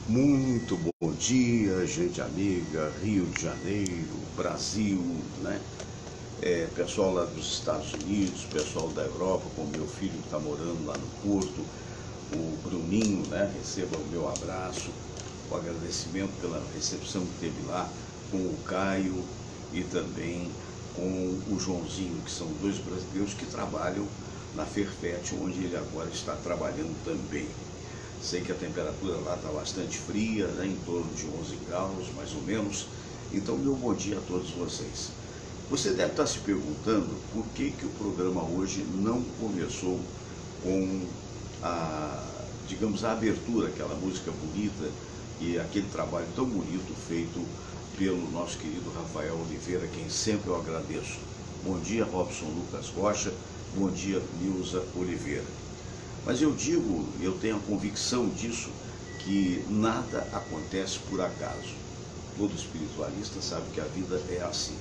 Muito bom dia, gente amiga, Rio de Janeiro, Brasil, né? Pessoal lá dos Estados Unidos, pessoal da Europa, como meu filho que está morando lá no Porto, o Bruninho, né? Receba o meu abraço, o agradecimento pela recepção que teve lá com o Caio e também com o Joãozinho, que são dois brasileiros que trabalham na Ferfet, onde ele agora está trabalhando também. Sei que a temperatura lá está bastante fria, né, em torno de 11 graus, mais ou menos. Então, meu bom dia a todos vocês. Você deve estar se perguntando por que o programa hoje não começou com digamos, a abertura, aquela música bonita e aquele trabalho tão bonito feito pelo nosso querido Rafael Oliveira, quem sempre eu agradeço. Bom dia, Robson Lucas Rocha. Bom dia, Nilza Oliveira. Mas eu tenho a convicção disso, que nada acontece por acaso. Todo espiritualista sabe que a vida é assim.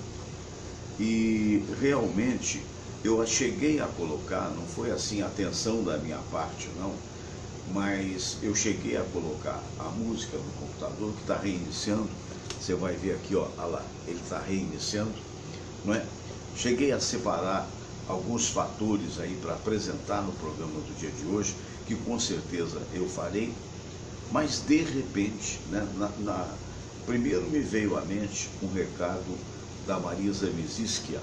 E realmente eu cheguei a colocar, não foi assim a atenção da minha parte, não, mas eu cheguei a colocar a música no computador que está reiniciando. Você vai ver aqui, ó, olha lá, ele está reiniciando, não é? Cheguei a separar alguns fatores aí para apresentar no programa do dia de hoje, que com certeza eu farei, mas de repente, né, primeiro me veio à mente um recado da Marisa Miziskia,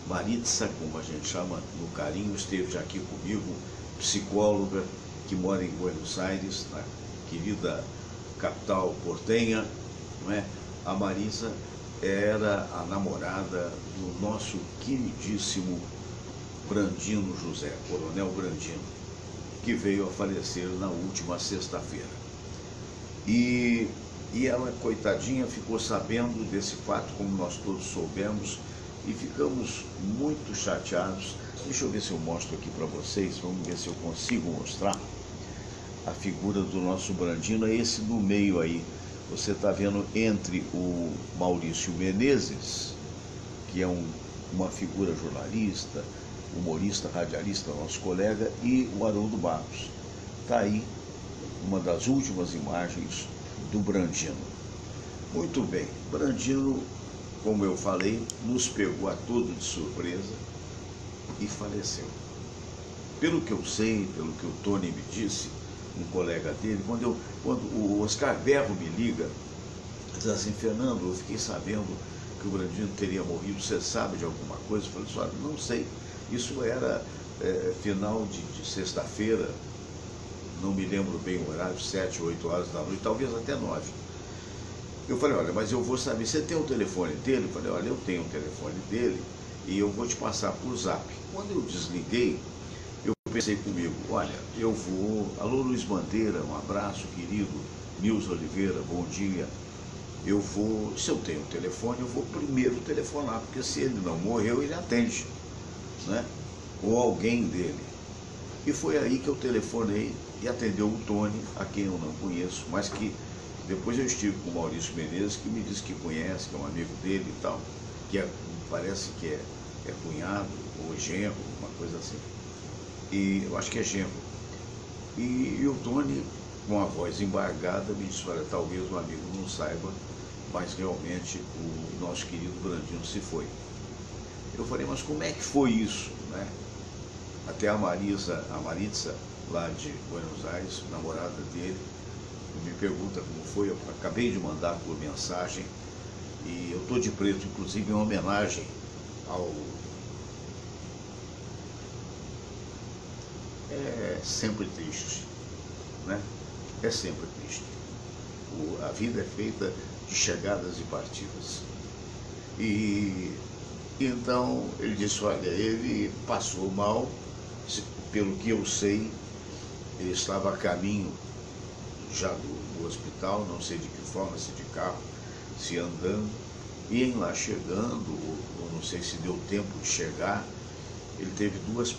Maritza, como a gente chama no carinho, esteve já aqui comigo, psicóloga que mora em Buenos Aires, na querida capital portenha, não é? A Marisa era a namorada do nosso queridíssimo Brandino José, Coronel Brandino, que veio a falecer na última sexta-feira. E ela, coitadinha, ficou sabendo desse fato, como nós todos soubemos, e ficamos muito chateados. Deixa eu ver se eu mostro aqui para vocês, vamos ver se eu consigo mostrar a figura do nosso Brandino. É esse do meio aí, você está vendo entre o Maurício Menezes, que é uma figura jornalista, humorista, radialista, nosso colega, e o Haroldo Barros. Está aí uma das últimas imagens do Brandino. Muito bem, Brandino, como eu falei, nos pegou a todos de surpresa e faleceu. Pelo que eu sei, pelo que o Tony me disse, um colega dele, quando o Oscar Berro me liga, diz assim: Fernando, eu fiquei sabendo que o Brandino teria morrido, você sabe de alguma coisa? Eu falei assim: olha, não sei. Isso era final de sexta-feira, não me lembro bem o horário, 7, 8 horas da noite, talvez até 9. Eu falei: olha, mas eu vou saber, você tem o telefone dele? Eu falei: olha, eu tenho o telefone dele e eu vou te passar por zap. Quando eu desliguei, eu pensei comigo: olha, eu vou... Alô, Luiz Bandeira, um abraço, querido. Nilza Oliveira, bom dia. Eu vou, se eu tenho o telefone, eu vou primeiro telefonar, porque se ele não morreu, ele atende, né? Ou alguém dele. E foi aí que eu telefonei e atendeu o Tony, a quem eu não conheço, mas que depois eu estive com o Maurício Menezes, que me disse que conhece, que é um amigo dele e tal, que parece que é cunhado ou genro, uma coisa assim. E eu acho que é genro. E o Tony, com a voz embargada, me disse: olha, talvez o amigo não saiba, mas realmente o nosso querido Brandino se foi. Eu falei: mas como é que foi isso, né? Até a Maritza, lá de Buenos Aires, namorada dele, me pergunta como foi. Eu acabei de mandar por mensagem, e eu estou de preto, inclusive em homenagem ao... É sempre triste, né? É sempre triste. A vida é feita de chegadas e partidas. E então ele disse: olha, ele passou mal, pelo que eu sei, ele estava a caminho já do hospital, não sei de que forma, se de carro, se andando, e em lá chegando, ou não sei se deu tempo de chegar, ele teve dois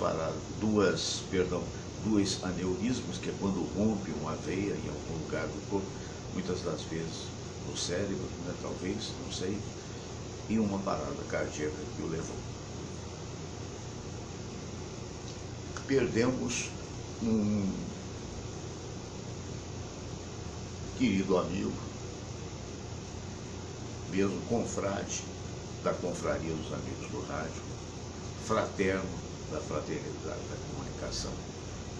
aneurismas, que é quando rompe uma veia em algum lugar do corpo, muitas das vezes no cérebro, né, talvez, não sei, e uma parada cardíaca que o levou. Perdemos querido amigo, mesmo confrade da Confraria dos Amigos do Rádio, fraterno da Fraternidade da Comunicação,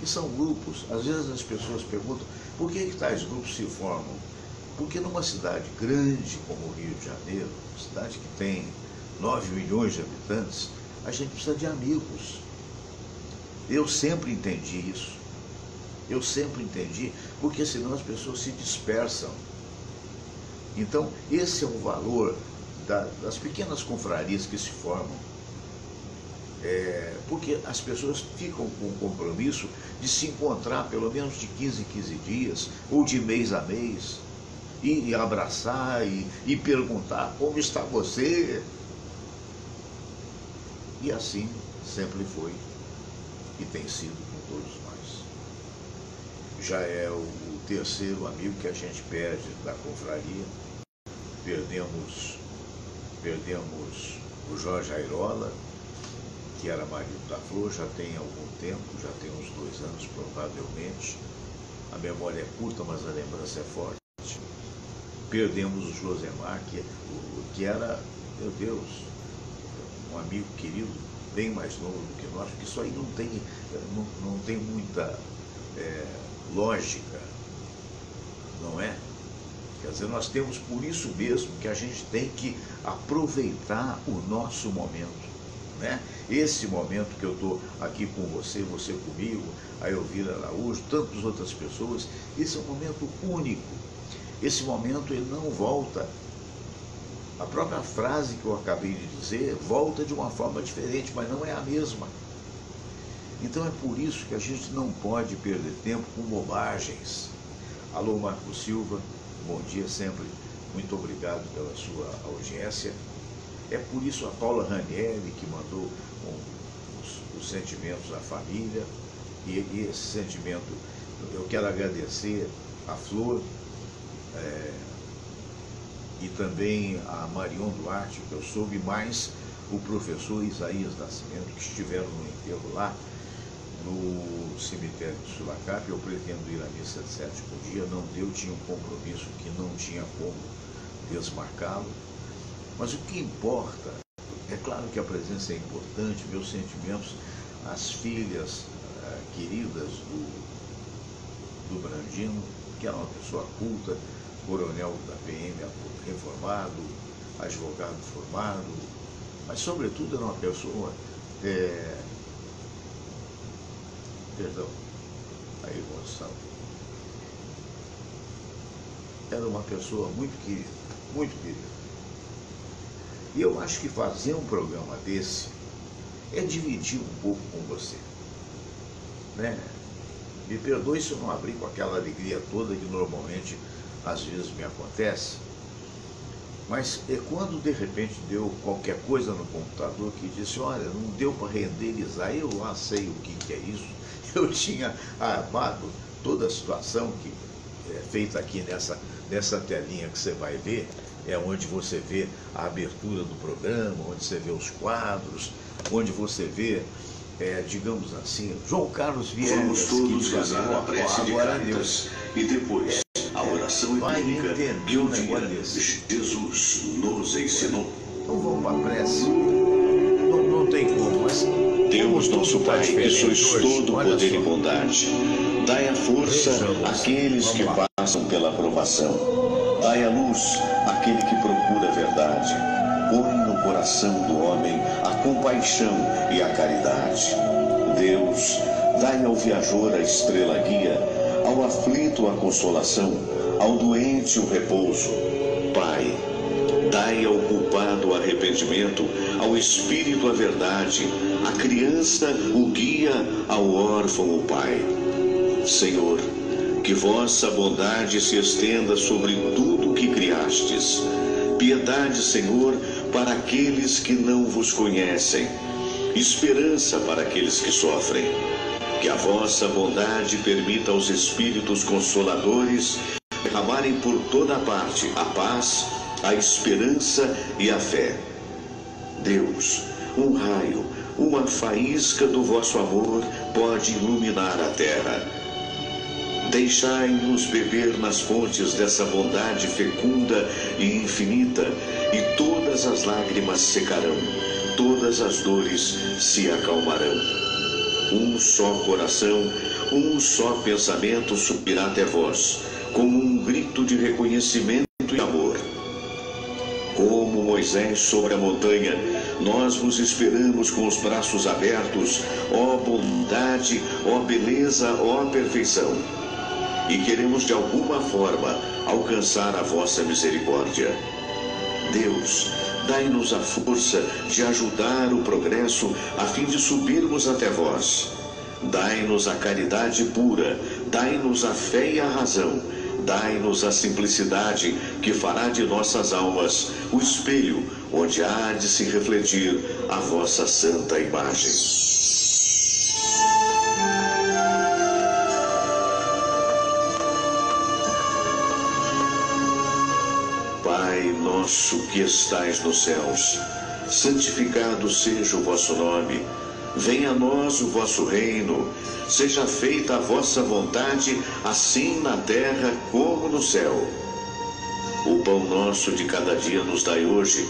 que são grupos. Às vezes as pessoas perguntam por que tais grupos se formam. Porque numa cidade grande como o Rio de Janeiro, cidade que tem 9 milhões de habitantes, a gente precisa de amigos. Eu sempre entendi isso. Eu sempre entendi, porque senão as pessoas se dispersam. Então, esse é o valor das pequenas confrarias que se formam. Porque as pessoas ficam com o compromisso de se encontrar pelo menos de 15 em 15 dias, ou de mês a mês, e abraçar e perguntar como está você. E assim sempre foi e tem sido com todos nós. Já é o terceiro amigo que a gente perde da confraria. Perdemos o Jorge Airola, que era marido da Flor, já tem algum tempo, já tem uns 2 anos provavelmente. A memória é curta, mas a lembrança é forte. Perdemos o Josemar, que era, meu Deus, um amigo querido, bem mais novo do que nós, porque isso aí não tem muita lógica, não é? Quer dizer, nós temos por isso mesmo que a gente tem que aproveitar o nosso momento, né? Esse momento que eu estou aqui com você, você comigo, a Elvira Araújo, tantas outras pessoas, esse é um momento único. Esse momento ele não volta. A própria frase que eu acabei de dizer volta de uma forma diferente, mas não é a mesma. Então é por isso que a gente não pode perder tempo com bobagens. Alô, Marco Silva, bom dia sempre, muito obrigado pela sua audiência. É por isso a Paula Ranieri, que mandou os sentimentos à família, e esse sentimento, eu quero agradecer a Flor, e também a Marion Duarte, que eu soube, mais o professor Isaías Nascimento, que estiveram no enterro lá, no cemitério de Sulacap. Eu pretendo ir à missa de 7º dia, não deu, tinha um compromisso que não tinha como desmarcá-lo. Mas o que importa, é claro que a presença é importante, meus sentimentos às filhas queridas do Brandino, que era uma pessoa culta, coronel da PM reformado, advogado formado, mas sobretudo era uma pessoa, perdão, a emoção, era uma pessoa muito querida, muito querida. E eu acho que fazer um programa desse é dividir um pouco com você, né? Me perdoe se eu não abrir com aquela alegria toda que normalmente às vezes me acontece, mas é quando de repente deu qualquer coisa no computador que disse, olha, não deu para renderizar, eu lá sei o que é isso. Eu tinha armado toda a situação que é feita aqui nessa telinha que você vai ver, é onde você vê a abertura do programa, onde você vê os quadros, onde você vê, digamos assim, João Carlos Vieira. Vamos todos rezar a prece de Caritas e depois a oração bíblica que um dia Jesus nos ensinou. Então vamos para a prece. Não tem como, mas Deus nosso Pai, que sois todo poder e bondade, dai a força àqueles que passam pela aprovação. Dai a luz àquele que procura a verdade. Põe no coração do homem a compaixão e a caridade. Deus, dai ao viajor a estrela guia, ao aflito a consolação, ao doente o repouso. Pai, dai ao culpado o arrependimento, ao espírito a verdade, à criança o guia, ao órfão o pai. Senhor, que vossa bondade se estenda sobre tudo que criastes. Piedade, Senhor, para aqueles que não vos conhecem. Esperança para aqueles que sofrem. Que a vossa bondade permita aos espíritos consoladores derramarem por toda parte a paz, a esperança e a fé. Deus, um raio, uma faísca do vosso amor pode iluminar a terra. Deixai-nos beber nas fontes dessa bondade fecunda e infinita, e todas as lágrimas secarão, todas as dores se acalmarão. Um só coração, um só pensamento subirá até vós, como um grito de reconhecimento e amor. Como Moisés sobre a montanha, nós vos esperamos com os braços abertos, ó bondade, ó beleza, ó perfeição. E queremos de alguma forma alcançar a vossa misericórdia. Deus, dai-nos a força de ajudar o progresso a fim de subirmos até vós. Dai-nos a caridade pura, dai-nos a fé e a razão, dai-nos a simplicidade que fará de nossas almas o espelho onde há de se refletir a vossa santa imagem. Pai nosso que estais nos céus, santificado seja o vosso nome. Venha a nós o vosso reino. Seja feita a vossa vontade, assim na terra como no céu. O pão nosso de cada dia nos dai hoje.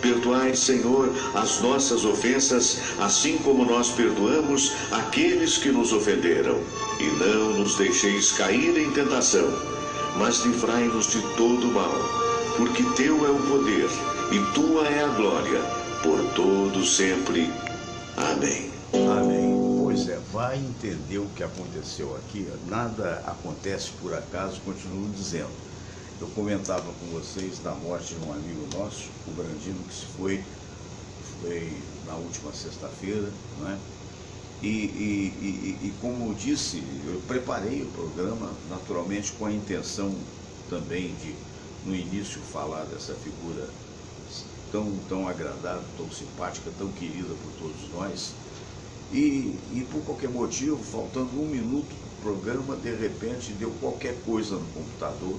Perdoai, Senhor, as nossas ofensas, assim como nós perdoamos aqueles que nos ofenderam. E não nos deixeis cair em tentação, mas livrai-nos de todo mal. Porque teu é o poder, e tua é a glória, por todo sempre. Amém. Amém. Pois é, vai entender o que aconteceu aqui. Nada acontece por acaso, continuo dizendo. Eu comentava com vocês da morte de um amigo nosso, o Brandino, que se foi na última sexta-feira, né? E como disse, eu preparei o programa naturalmente com a intenção também de, no início, falar dessa figura tão agradável, tão simpática, tão querida por todos nós. E por qualquer motivo, faltando um minuto para o programa, de repente deu qualquer coisa no computador.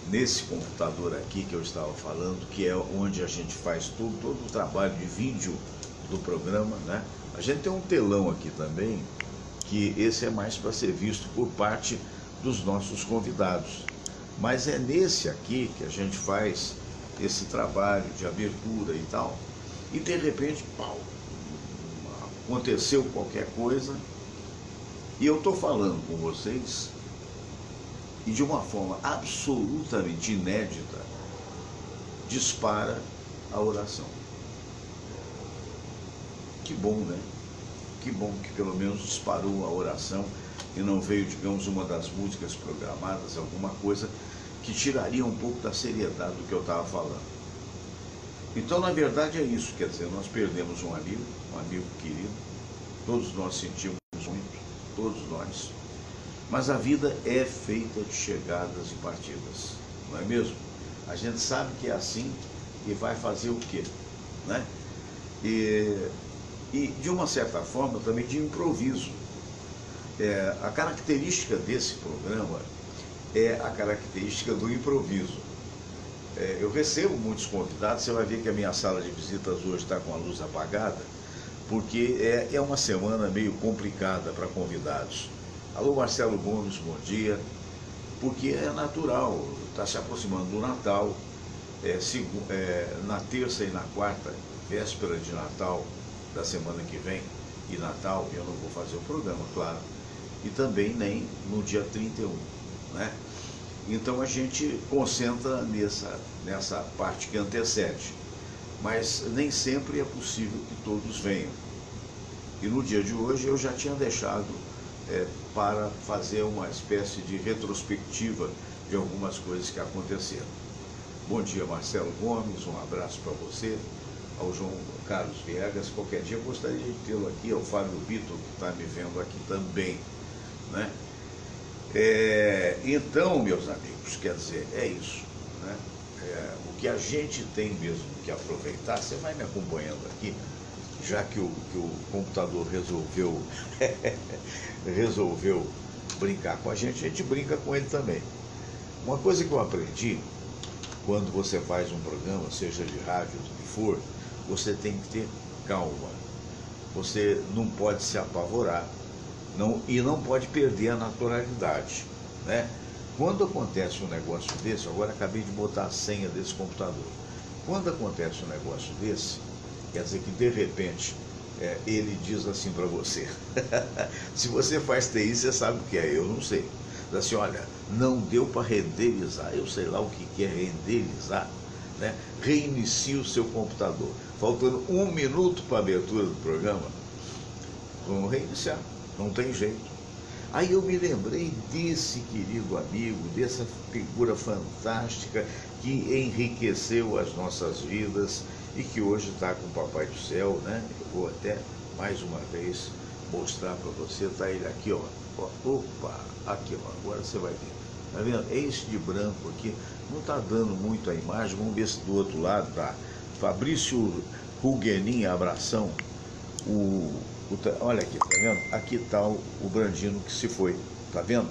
Nesse computador aqui que eu estava falando, que é onde a gente faz todo o trabalho de vídeo do programa, né? A gente tem um telão aqui também, que esse é mais para ser visto por parte dos nossos convidados. Mas é nesse aqui que a gente faz esse trabalho de abertura e tal. E de repente, pau, aconteceu qualquer coisa, e eu estou falando com vocês, e de uma forma absolutamente inédita, dispara a oração. Que bom, né? Que bom que pelo menos disparou a oração e não veio, digamos, uma das músicas programadas, alguma coisa que tiraria um pouco da seriedade do que eu estava falando. Então, na verdade, é isso. Quer dizer, nós perdemos um amigo querido, todos nós sentimos muito, todos nós. Mas a vida é feita de chegadas e partidas, não é mesmo? A gente sabe que é assim e vai fazer o quê, né? E de uma certa forma também de improviso. A característica desse programa é a característica do improviso. Eu recebo muitos convidados, você vai ver que a minha sala de visitas hoje está com a luz apagada, porque é uma semana meio complicada para convidados. Alô, Marcelo Gomes, bom dia. Porque é natural, está se aproximando do Natal, na terça e na quarta, véspera de Natal da semana que vem, e Natal eu não vou fazer o programa, claro, e também nem no dia 31, né? Então a gente concentra nessa parte que antecede, mas nem sempre é possível que todos venham. E no dia de hoje eu já tinha deixado para fazer uma espécie de retrospectiva de algumas coisas que aconteceram. Bom dia, Marcelo Gomes, um abraço para você, ao João Carlos Viegas. Qualquer dia eu gostaria de tê-lo aqui, ao Fábio Vitor, que está me vendo aqui também, né? Então, meus amigos, quer dizer, é isso, né? O que a gente tem mesmo que aproveitar, você vai me acompanhando aqui, já que o computador resolveu brincar com a gente brinca com ele também. Uma coisa que eu aprendi, quando você faz um programa, seja de rádio, o que for, você tem que ter calma. Você não pode se apavorar, E não pode perder a naturalidade, né? Quando acontece um negócio desse, agora acabei de botar a senha desse computador. Quando acontece um negócio desse, quer dizer que de repente ele diz assim para você, se você faz TI, você sabe o que é, eu não sei. Diz assim, olha, não deu para renderizar, eu sei lá o que é renderizar, né? Reinicie o seu computador. Faltando 1 minuto para a abertura do programa, vamos reiniciar, não tem jeito. Aí eu me lembrei desse querido amigo, dessa figura fantástica que enriqueceu as nossas vidas e que hoje está com o Papai do Céu, né? Eu vou até mais uma vez mostrar para você, tá ele aqui, ó. Opa, aqui, ó, agora você vai ver. Tá vendo? Esse de branco aqui, não está dando muito a imagem, vamos ver se do outro lado tá. Fabrício Huguenin, abração. Olha aqui, tá vendo? Aqui está o Brandino que se foi, tá vendo?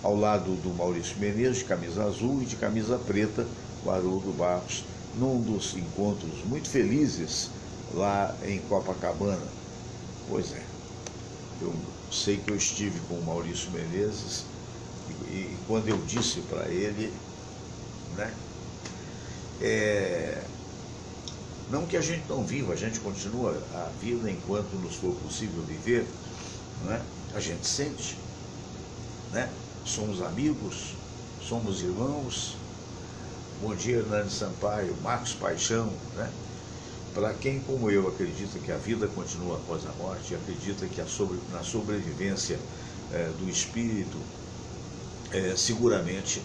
Ao lado do Maurício Menezes, de camisa azul, e de camisa preta, o Haroldo Barros, num dos encontros muito felizes lá em Copacabana. Pois é, eu sei que eu estive com o Maurício Menezes e quando eu disse para ele, né? Não que a gente não viva, a gente continua a vida enquanto nos for possível viver, né? A gente sente, né? Somos amigos, somos irmãos. Bom dia, Hernani Sampaio, Marcos Paixão, né? Para quem, como eu, acredita que a vida continua após a morte, acredita que na sobrevivência do espírito, seguramente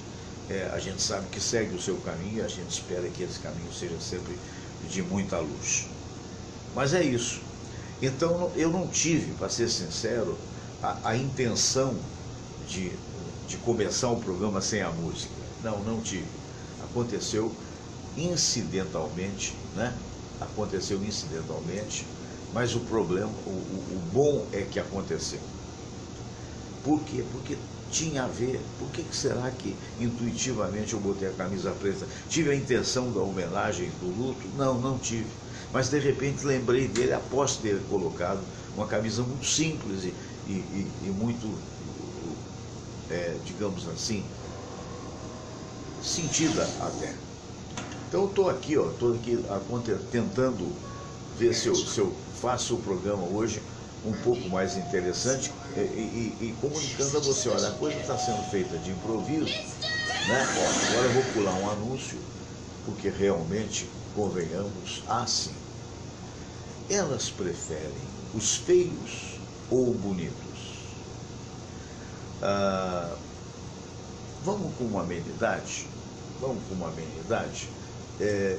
a gente sabe que segue o seu caminho e a gente espera que esse caminho seja sempre de muita luz. Mas é isso. Então eu não tive, para ser sincero, a intenção de começar o programa sem a música. Não tive. Aconteceu incidentalmente, né? Aconteceu incidentalmente, mas o problema, o bom é que aconteceu. Por quê? Porque tinha a ver. Por que será que intuitivamente eu botei a camisa preta? Tive a intenção da homenagem do luto? Não tive. Mas de repente lembrei dele após ter colocado uma camisa muito simples e muito, digamos assim, sentida até. Então eu estou aqui tentando ver se eu faço o programa hoje um pouco mais interessante e comunicando a você, olha, a coisa está sendo feita de improviso, né? Ó, agora eu vou pular um anúncio, porque realmente, convenhamos, assim, elas preferem os feios ou bonitos? Vamos com uma amenidade?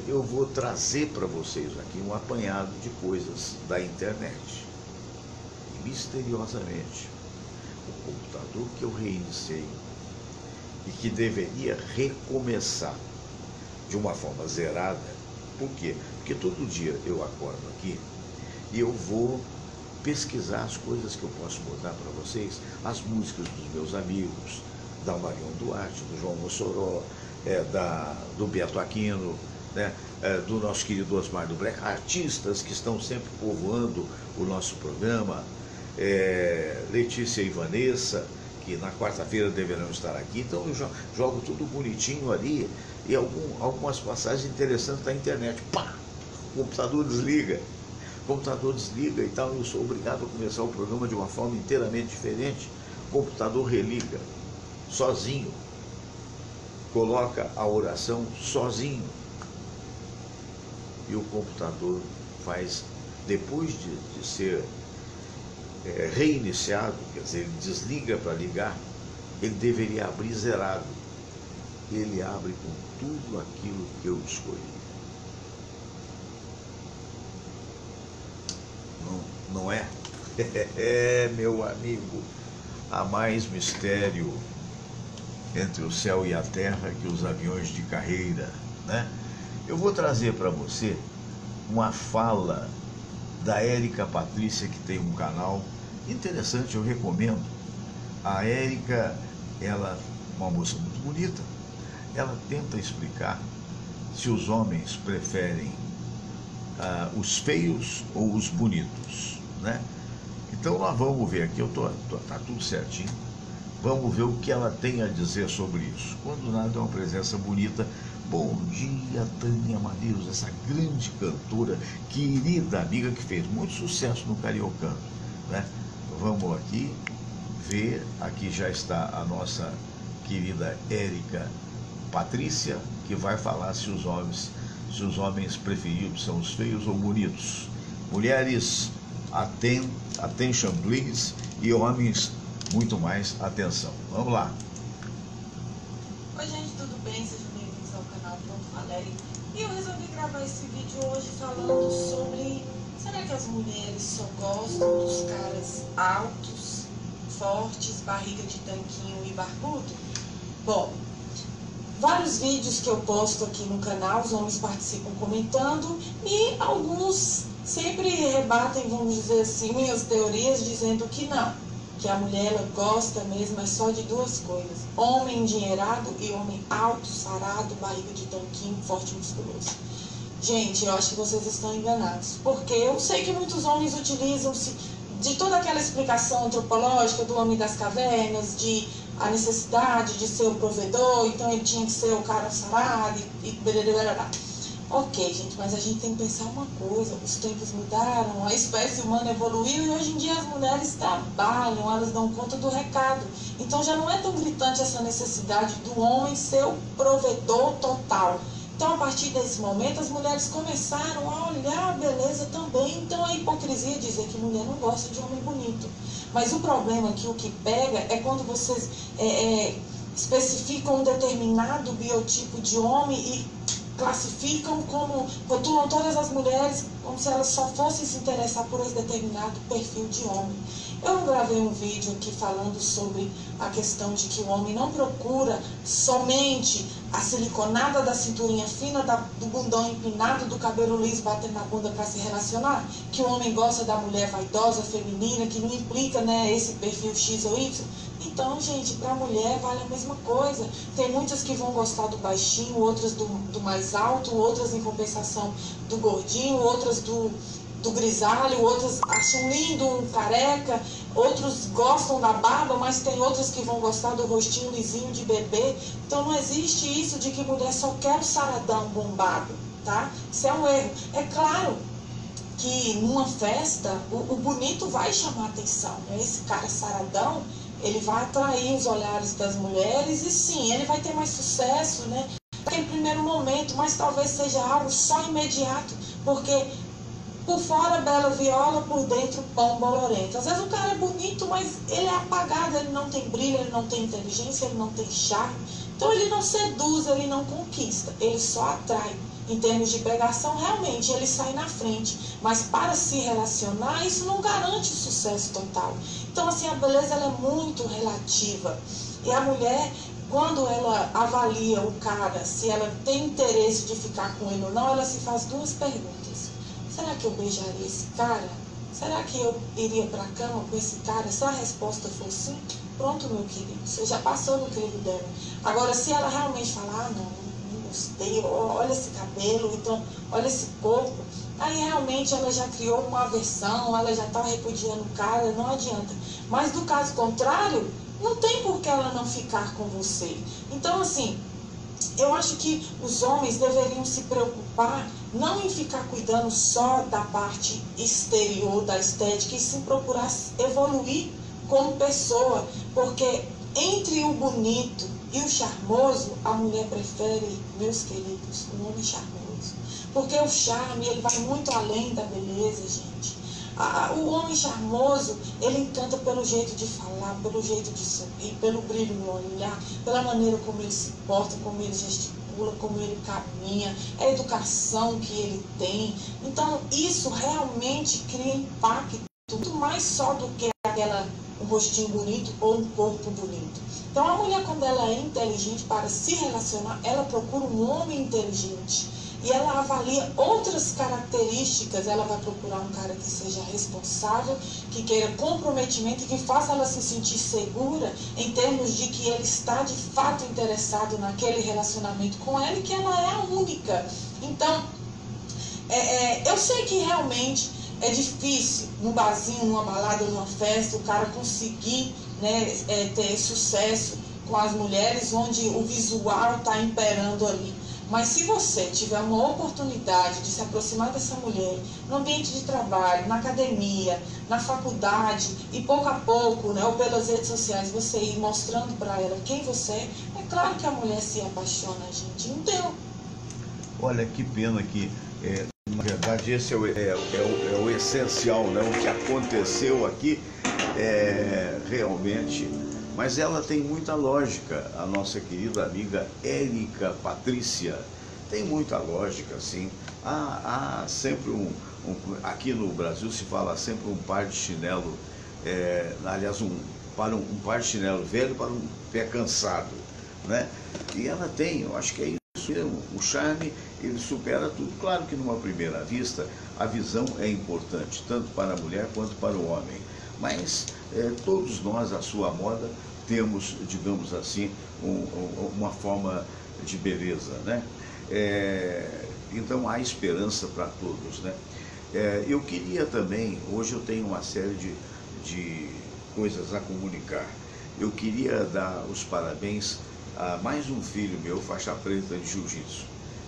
Eu vou trazer para vocês aqui um apanhado de coisas da internet. Misteriosamente, o computador que eu reiniciei e que deveria recomeçar de uma forma zerada. Por quê? Porque todo dia eu acordo aqui e eu vou pesquisar as coisas que eu posso botar para vocês, as músicas dos meus amigos, da Marion Duarte, do João Mossoró, do Beto Aquino, né? Do nosso querido Osmar do Breca, artistas que estão sempre povoando o nosso programa, Letícia e Vanessa, que na quarta-feira deverão estar aqui. Então eu jogo tudo bonitinho ali e algumas passagens interessantes da internet. Pá! O computador desliga. E tal, eu sou obrigado a começar o programa de uma forma inteiramente diferente. O computador religa, sozinho. Coloca a oração sozinho. E o computador faz, depois de ser reiniciado, quer dizer, ele desliga para ligar, ele deveria abrir zerado. Ele abre com tudo aquilo que eu escolhi. Não é? Meu amigo, há mais mistério entre o céu e a terra que os aviões de carreira, né? Eu vou trazer para você uma fala da Érica Patrícia, que tem um canal interessante, eu recomendo. A Érica, ela é uma moça muito bonita, ela tenta explicar se os homens preferem os feios ou os bonitos, né? Então nós vamos ver aqui, tá tudo certinho. Vamos ver o que ela tem a dizer sobre isso. Quando nada é uma presença bonita. Bom dia, Tânia Malheiros, essa grande cantora, querida amiga que fez muito sucesso no Cariocando, né? Vamos aqui ver, aqui já está a nossa querida Érica Patrícia, que vai falar se os homens preferidos são os feios ou bonitos. Mulheres, attention please, e homens, muito mais atenção. Vamos lá. Oi gente, tudo bem? Sejam bem-vindos ao canal Pronto Valéria. E eu resolvi gravar esse vídeo hoje falando sobre: será que as mulheres só gostam dos caras altos, fortes, barriga de tanquinho e barbudo? Bom, vários vídeos que eu posto aqui no canal, os homens participam comentando e alguns sempre rebatem, vamos dizer assim, minhas teorias, dizendo que não, que a mulher ela gosta mesmo é só de duas coisas: homem endinheirado e homem alto, sarado, barriga de tanquinho, forte e musculoso. Gente, eu acho que vocês estão enganados, porque eu sei que muitos homens utilizam-se de toda aquela explicação antropológica do homem das cavernas, de a necessidade de ser o provedor, então ele tinha que ser o cara sarado e blá. Ok, gente, mas a gente tem que pensar uma coisa: os tempos mudaram, a espécie humana evoluiu e hoje em dia as mulheres trabalham, elas dão conta do recado. Então já não é tão gritante essa necessidade do homem ser o provedor total. Então, a partir desse momento, as mulheres começaram a olhar a beleza também. Então, a hipocrisia é dizer que mulher não gosta de homem bonito. Mas o problema aqui, o que pega, é quando vocês especificam um determinado biotipo de homem e classificam como, rotulam todas as mulheres como se elas só fossem se interessar por esse determinado perfil de homem. Eu não gravei um vídeo aqui falando sobre a questão de que o homem não procura somente a siliconada da cinturinha fina, do bundão empinado, do cabelo liso batendo na bunda para se relacionar, que o homem gosta da mulher vaidosa, feminina, que não implica, né, esse perfil X ou Y. Então, gente, para a mulher vale a mesma coisa. Tem muitas que vão gostar do baixinho, outras do mais alto, outras em compensação do gordinho, outras do grisalho, outras acham lindo um careca, outros gostam da barba, mas tem outras que vão gostar do rostinho lisinho de bebê. Então não existe isso de que mulher só quer o saradão bombado, tá? Isso é um erro. É claro que numa festa o bonito vai chamar atenção, né? Esse cara saradão, ele vai atrair os olhares das mulheres e sim, ele vai ter mais sucesso, né? Naquele primeiro momento, mas talvez seja algo só imediato, porque por fora bela viola, por dentro pão bolorento. Às vezes o cara é bonito, mas ele é apagado, ele não tem brilho, ele não tem inteligência, ele não tem charme. Então ele não seduz, ele não conquista, ele só atrai. Em termos de pregação, realmente ele sai na frente, mas para se relacionar, isso não garante o sucesso total. Então assim, a beleza ela é muito relativa. E a mulher, quando ela avalia o cara, se ela tem interesse de ficar com ele ou não, ela se faz duas perguntas: será que eu beijaria esse cara? Será que eu iria para a cama com esse cara? Se a resposta for sim, pronto, meu querido, você já passou no crivo dela. Agora, se ela realmente falar: não gostei, olha esse cabelo, então olha esse corpo, aí realmente ela já criou uma aversão, ela já está repudiando o cara, não adianta. Mas do caso contrário, não tem por que ela não ficar com você. Então, assim, eu acho que os homens deveriam se preocupar não em ficar cuidando só da parte exterior, da estética, e sim procurar evoluir como pessoa, porque entre o bonito e o charmoso, a mulher prefere, meus queridos, um homem charmoso, porque o charme ele vai muito além da beleza, gente. O homem charmoso, ele encanta pelo jeito de falar, pelo jeito de sorrir, pelo brilho no olhar, pela maneira como ele se porta, como ele gesticula, como ele caminha, a educação que ele tem. Então, isso realmente cria impacto, muito mais só do que um rostinho bonito ou um corpo bonito. Então, a mulher, quando ela é inteligente para se relacionar, ela procura um homem inteligente. E ela avalia outras características, ela vai procurar um cara que seja responsável, que queira comprometimento e que faça ela se sentir segura em termos de que ele está de fato interessado naquele relacionamento com ela e que ela é a única. Então, eu sei que realmente É difícil, num barzinho, numa balada, numa festa, o cara conseguir, né, ter sucesso com as mulheres, onde o visual está imperando ali. Mas se você tiver uma oportunidade de se aproximar dessa mulher no ambiente de trabalho, na academia, na faculdade, e pouco a pouco, né, ou pelas redes sociais, você ir mostrando para ela quem você é claro que a mulher se apaixona, gente. Não deu. Olha, que pena que, na verdade, esse é o essencial, né? O que aconteceu aqui realmente. Mas ela tem muita lógica, a nossa querida amiga Érica Patrícia. Tem muita lógica, sim. Há sempre aqui no Brasil se fala sempre um par de chinelo, aliás, um par de chinelo velho para um pé cansado, né? E ela tem, eu acho que é isso, o charme, ele supera tudo. Claro que numa primeira vista, a visão é importante, tanto para a mulher quanto para o homem. Mas todos nós, à sua moda, temos, digamos assim, uma forma de beleza, né? Então há esperança para todos, né? Eu queria também, hoje eu tenho uma série de coisas a comunicar. Eu queria dar os parabéns a mais um filho meu, faixa preta de jiu-jitsu.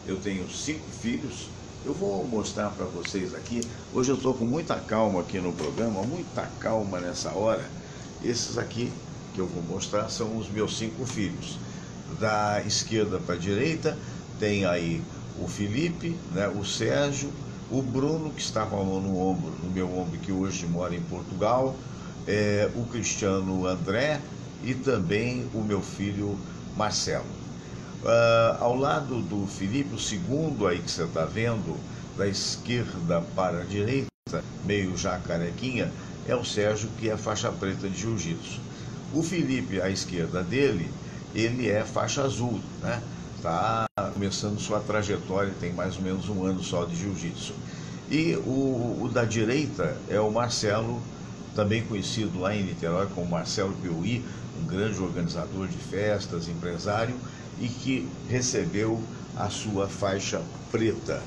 Eu tenho 5 filhos. Eu vou mostrar para vocês aqui. Hoje eu estou com muita calma aqui no programa, muita calma nessa hora. Esses aqui que eu vou mostrar são os meus 5 filhos. Da esquerda para a direita tem aí o Felipe, né, o Sérgio, o Bruno, que está com a mão no meu ombro, que hoje mora em Portugal, o Cristiano André e também o meu filho Marcelo. Ao lado do Felipe, o segundo aí que você está vendo, da esquerda para a direita, meio já carequinha, é o Sérgio, que é faixa preta de jiu-jitsu. O Felipe, à esquerda dele, ele é faixa azul, né? Está começando sua trajetória, tem mais ou menos 1 ano só de jiu-jitsu. E o da direita é o Marcelo, também conhecido lá em Niterói como Marcelo Piuí, um grande organizador de festas, empresário, e que recebeu a sua faixa preta.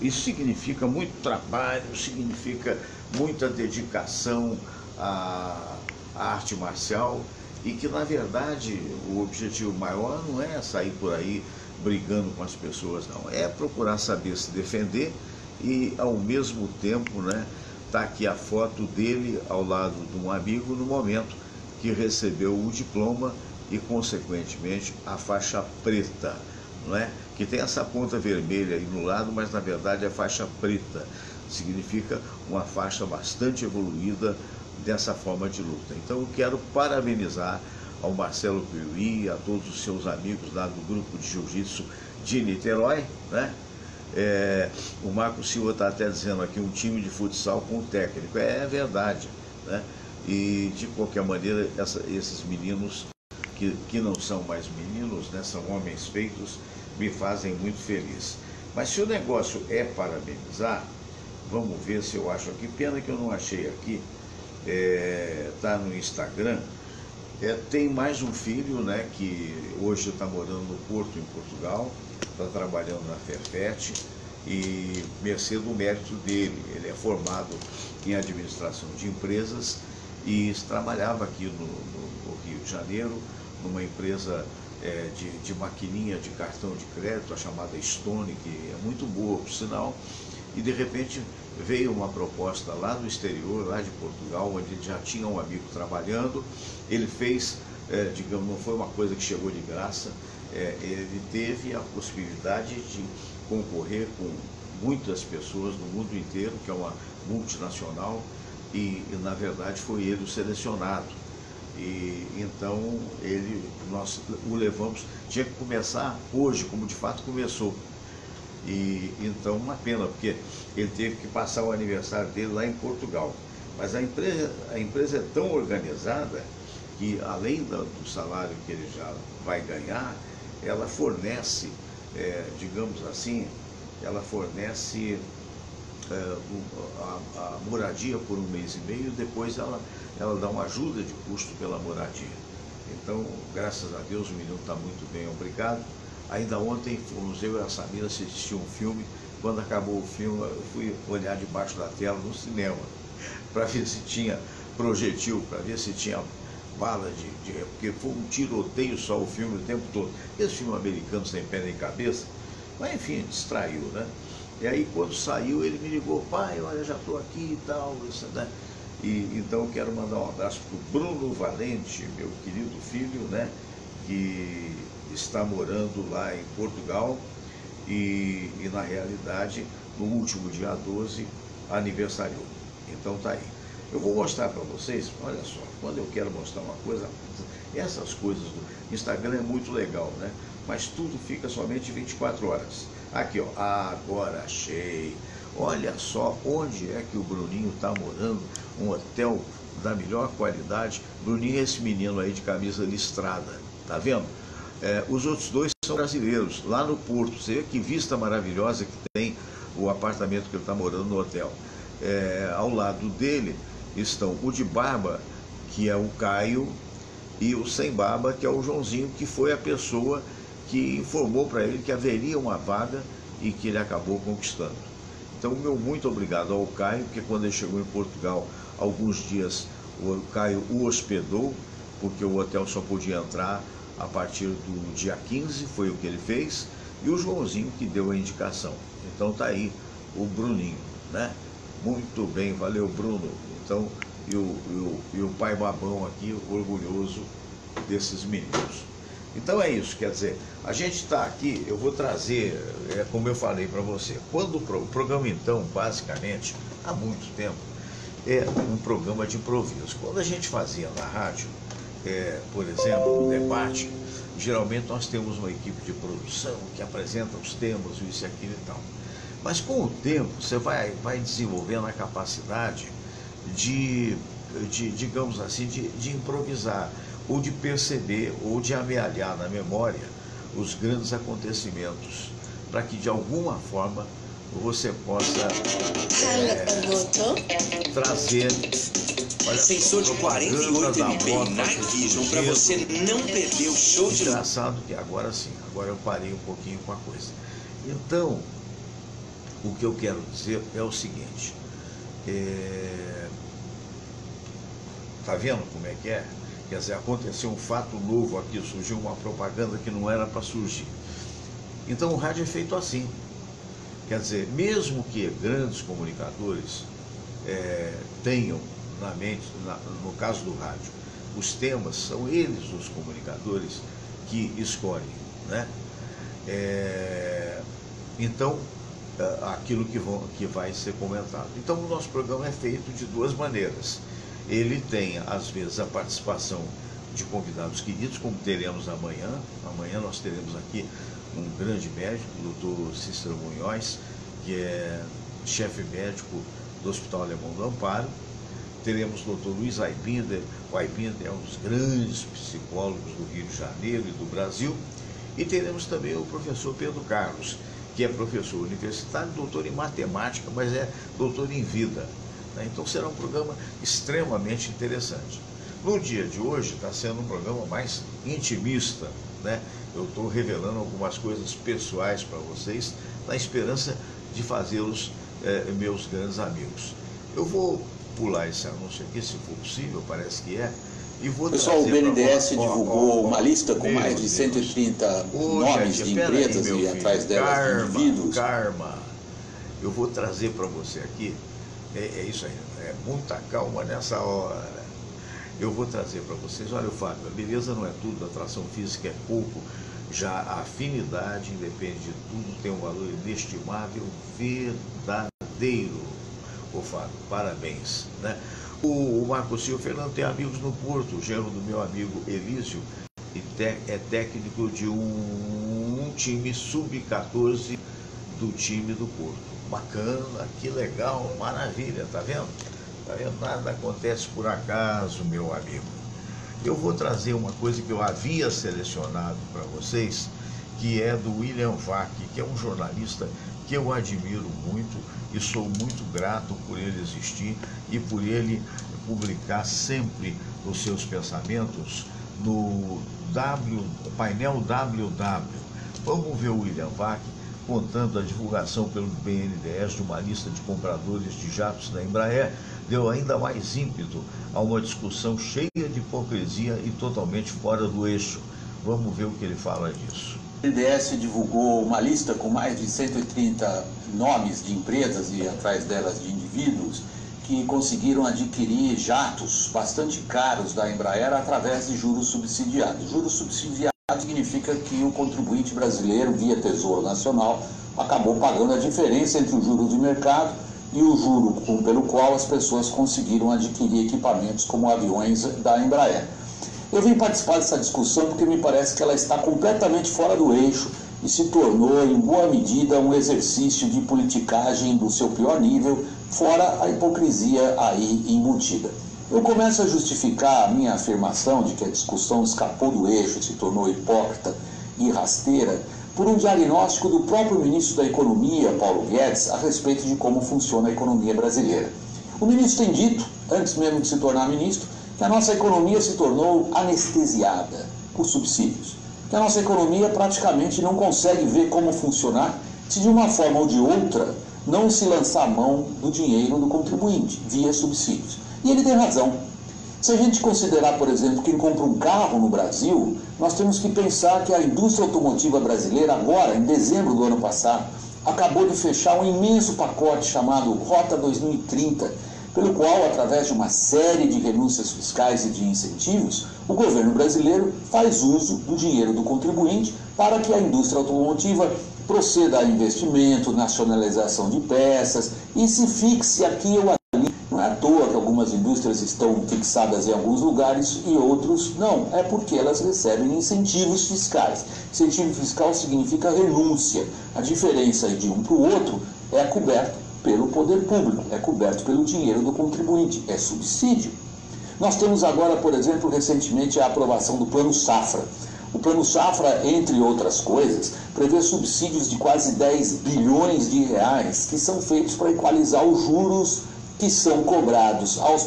Isso significa muito trabalho, significa muita dedicação à arte marcial, e que, na verdade, o objetivo maior não é sair por aí brigando com as pessoas, não. É procurar saber se defender e, ao mesmo tempo, né, tá aqui a foto dele ao lado de um amigo no momento que recebeu o diploma e, consequentemente, a faixa preta, não é? Que tem essa ponta vermelha aí no lado, mas na verdade é faixa preta. Significa uma faixa bastante evoluída dessa forma de luta. Então eu quero parabenizar ao Marcelo Piuí, a todos os seus amigos lá do grupo de jiu-jitsu de Niterói, né? O Marco Silva está até dizendo aqui, um time de futsal com técnico. É verdade, né? E de qualquer maneira, esses meninos que não são mais meninos, né, são homens feitos, me fazem muito feliz. Mas se o negócio é parabenizar, vamos ver se eu acho aqui. Pena que eu não achei aqui. Tá no Instagram. Tem mais um filho, né, que hoje está morando no Porto, em Portugal, está trabalhando na Ferfet, e mercê do mérito dele. Ele é formado em administração de empresas e trabalhava aqui no Rio de Janeiro, numa empresa de maquininha de cartão de crédito, a chamada Stone, que é muito boa, por sinal, e de repente veio uma proposta lá do exterior, lá de Portugal, onde ele já tinha um amigo trabalhando. Ele fez, digamos, não foi uma coisa que chegou de graça, ele teve a possibilidade de concorrer com muitas pessoas do mundo inteiro, que é uma multinacional, e na verdade foi ele o selecionado. E então nós o levamos, tinha que começar hoje, como de fato começou. E então uma pena, porque ele teve que passar o aniversário dele lá em Portugal. Mas a empresa é tão organizada que, além do salário que ele já vai ganhar, ela fornece, digamos assim, ela fornece a moradia por 1 mês e meio, depois ela dá uma ajuda de custo pela moradia. Então, graças a Deus, o menino está muito bem, obrigado. Ainda ontem fomos eu e a Samira assistir um filme quando acabou o filme, eu fui olhar debaixo da tela no cinema, para ver se tinha projetil, para ver se tinha bala porque foi um tiroteio só o filme o tempo todo. Esse filme americano sem pé nem cabeça, mas enfim, distraiu, né? E aí quando saiu ele me ligou, pai, olha, já estou aqui e tal, isso, né? E então eu quero mandar um abraço para o Bruno Valente, meu querido filho, né? Que está morando lá em Portugal e na realidade no último dia 12 aniversariou. Então tá aí. Eu vou mostrar para vocês, olha só, quando eu quero mostrar uma coisa, essas coisas do Instagram é muito legal, né? Mas tudo fica somente 24 horas. Aqui, ó, agora achei. Olha só onde é que o Bruninho está morando, um hotel da melhor qualidade. Bruninho é esse menino aí de camisa listrada, tá vendo? Os outros dois são brasileiros, lá no Porto. Você vê que vista maravilhosa que tem o apartamento que ele está morando no hotel. Ao lado dele estão o de barba, que é o Caio, e o sem barba, que é o Joãozinho, que foi a pessoa que informou para ele que haveria uma vaga e que ele acabou conquistando. Então, meu muito obrigado ao Caio, porque quando ele chegou em Portugal, alguns dias o Caio o hospedou, porque o hotel só podia entrar a partir do dia 15, foi o que ele fez, e o Joãozinho que deu a indicação. Então tá aí o Bruninho, né? Muito bem, valeu, Bruno. Então, e o pai babão aqui, orgulhoso desses meninos. Então é isso, quer dizer, a gente está aqui, eu vou trazer, como eu falei para você, quando o programa então, basicamente, há muito tempo, é um programa de improviso. Quando a gente fazia na rádio, por exemplo, um debate, geralmente nós temos uma equipe de produção que apresenta os temas, isso e aquilo e tal. Mas com o tempo, você vai desenvolvendo a capacidade digamos assim, de improvisar, ou de perceber, ou de amealhar na memória os grandes acontecimentos, para que de alguma forma você possa trazer sensor de 48 MP Night Vision para você não perder o show de... Engraçado que agora sim, agora eu parei um pouquinho com a coisa. Então, o que eu quero dizer é o seguinte, tá vendo como é que é? Quer dizer, aconteceu um fato novo aqui, surgiu uma propaganda que não era para surgir. Então o rádio é feito assim. Quer dizer, mesmo que grandes comunicadores tenham na mente, no caso do rádio, os temas, são eles, os comunicadores, que escolhem, né? Então, aquilo que vai ser comentado. Então o nosso programa é feito de duas maneiras. Ele tem, às vezes, a participação de convidados queridos, como teremos amanhã. Amanhã nós teremos aqui um grande médico, o doutor Cícero Munhoz, que é chefe médico do Hospital Alemão do Amparo. Teremos o doutor Luiz Aibinder. O Aibinder é um dos grandes psicólogos do Rio de Janeiro e do Brasil. E teremos também o professor Pedro Carlos, que é professor universitário, doutor em matemática, mas é doutor em vida. Então será um programa extremamente interessante. No dia de hoje está sendo um programa mais intimista, né? Eu estou revelando algumas coisas pessoais para vocês, na esperança de fazê-los meus grandes amigos. Eu vou pular esse anúncio aqui, se for possível, parece que é. E vou pessoal, o BNDES divulgou uma lista com mais de 130 nomes de empresas e atrás delas indivíduos. Karma, eu vou trazer para você aqui. É isso aí, é muita calma nessa hora. Eu vou trazer para vocês, olha, Fábio, a beleza não é tudo, a atração física é pouco, já a afinidade, independe de tudo, tem um valor inestimável, verdadeiro. Ô Fábio, parabéns, né? O Marco Silva Fernando tem amigos no Porto, o genro do meu amigo Elísio, é técnico de um time sub-14 do time do Porto. Bacana, que legal, maravilha, tá vendo? Tá vendo? Nada acontece por acaso, meu amigo. Eu vou trazer uma coisa que eu havia selecionado para vocês, que é do William Vac, que é um jornalista que eu admiro muito e sou muito grato por ele existir e por ele publicar sempre os seus pensamentos no painel WW. Vamos ver o William Vac contando a divulgação pelo BNDES de uma lista de compradores de jatos da Embraer, deu ainda mais ímpeto a uma discussão cheia de hipocrisia e totalmente fora do eixo. Vamos ver o que ele fala disso. O BNDES divulgou uma lista com mais de 130 nomes de empresas e atrás delas de indivíduos que conseguiram adquirir jatos bastante caros da Embraer através de juros subsidiados. Juros subsidiados significa que o contribuinte brasileiro, via Tesouro Nacional, acabou pagando a diferença entre o juro de mercado e o juro pelo qual as pessoas conseguiram adquirir equipamentos como aviões da Embraer. Eu vim participar dessa discussão porque me parece que ela está completamente fora do eixo e se tornou, em boa medida, um exercício de politicagem do seu pior nível, fora a hipocrisia aí embutida. Eu começo a justificar a minha afirmação de que a discussão escapou do eixo e se tornou hipócrita e rasteira por um diagnóstico do próprio ministro da Economia, Paulo Guedes, a respeito de como funciona a economia brasileira. O ministro tem dito, antes mesmo de se tornar ministro, que a nossa economia se tornou anestesiada por subsídios, que a nossa economia praticamente não consegue ver como funcionar se de uma forma ou de outra não se lançar a mão do dinheiro do contribuinte, via subsídios. E ele tem razão. Se a gente considerar, por exemplo, quem compra um carro no Brasil, nós temos que pensar que a indústria automotiva brasileira, agora, em dezembro do ano passado, acabou de fechar um imenso pacote chamado Rota 2030, pelo qual, através de uma série de renúncias fiscais e de incentivos, o governo brasileiro faz uso do dinheiro do contribuinte para que a indústria automotiva proceda a investimento, nacionalização de peças e se fixe aqui ou ali. Não é à toa que algumas indústrias estão fixadas em alguns lugares e outros não. É porque elas recebem incentivos fiscais. Incentivo fiscal significa renúncia. A diferença de um para o outro é coberta pelo poder público, é coberto pelo dinheiro do contribuinte, é subsídio. Nós temos agora, por exemplo, recentemente a aprovação do Plano Safra. O Plano Safra, entre outras coisas, prevê subsídios de quase 10 bilhões de reais que são feitos para equalizar os juros que são cobrados aos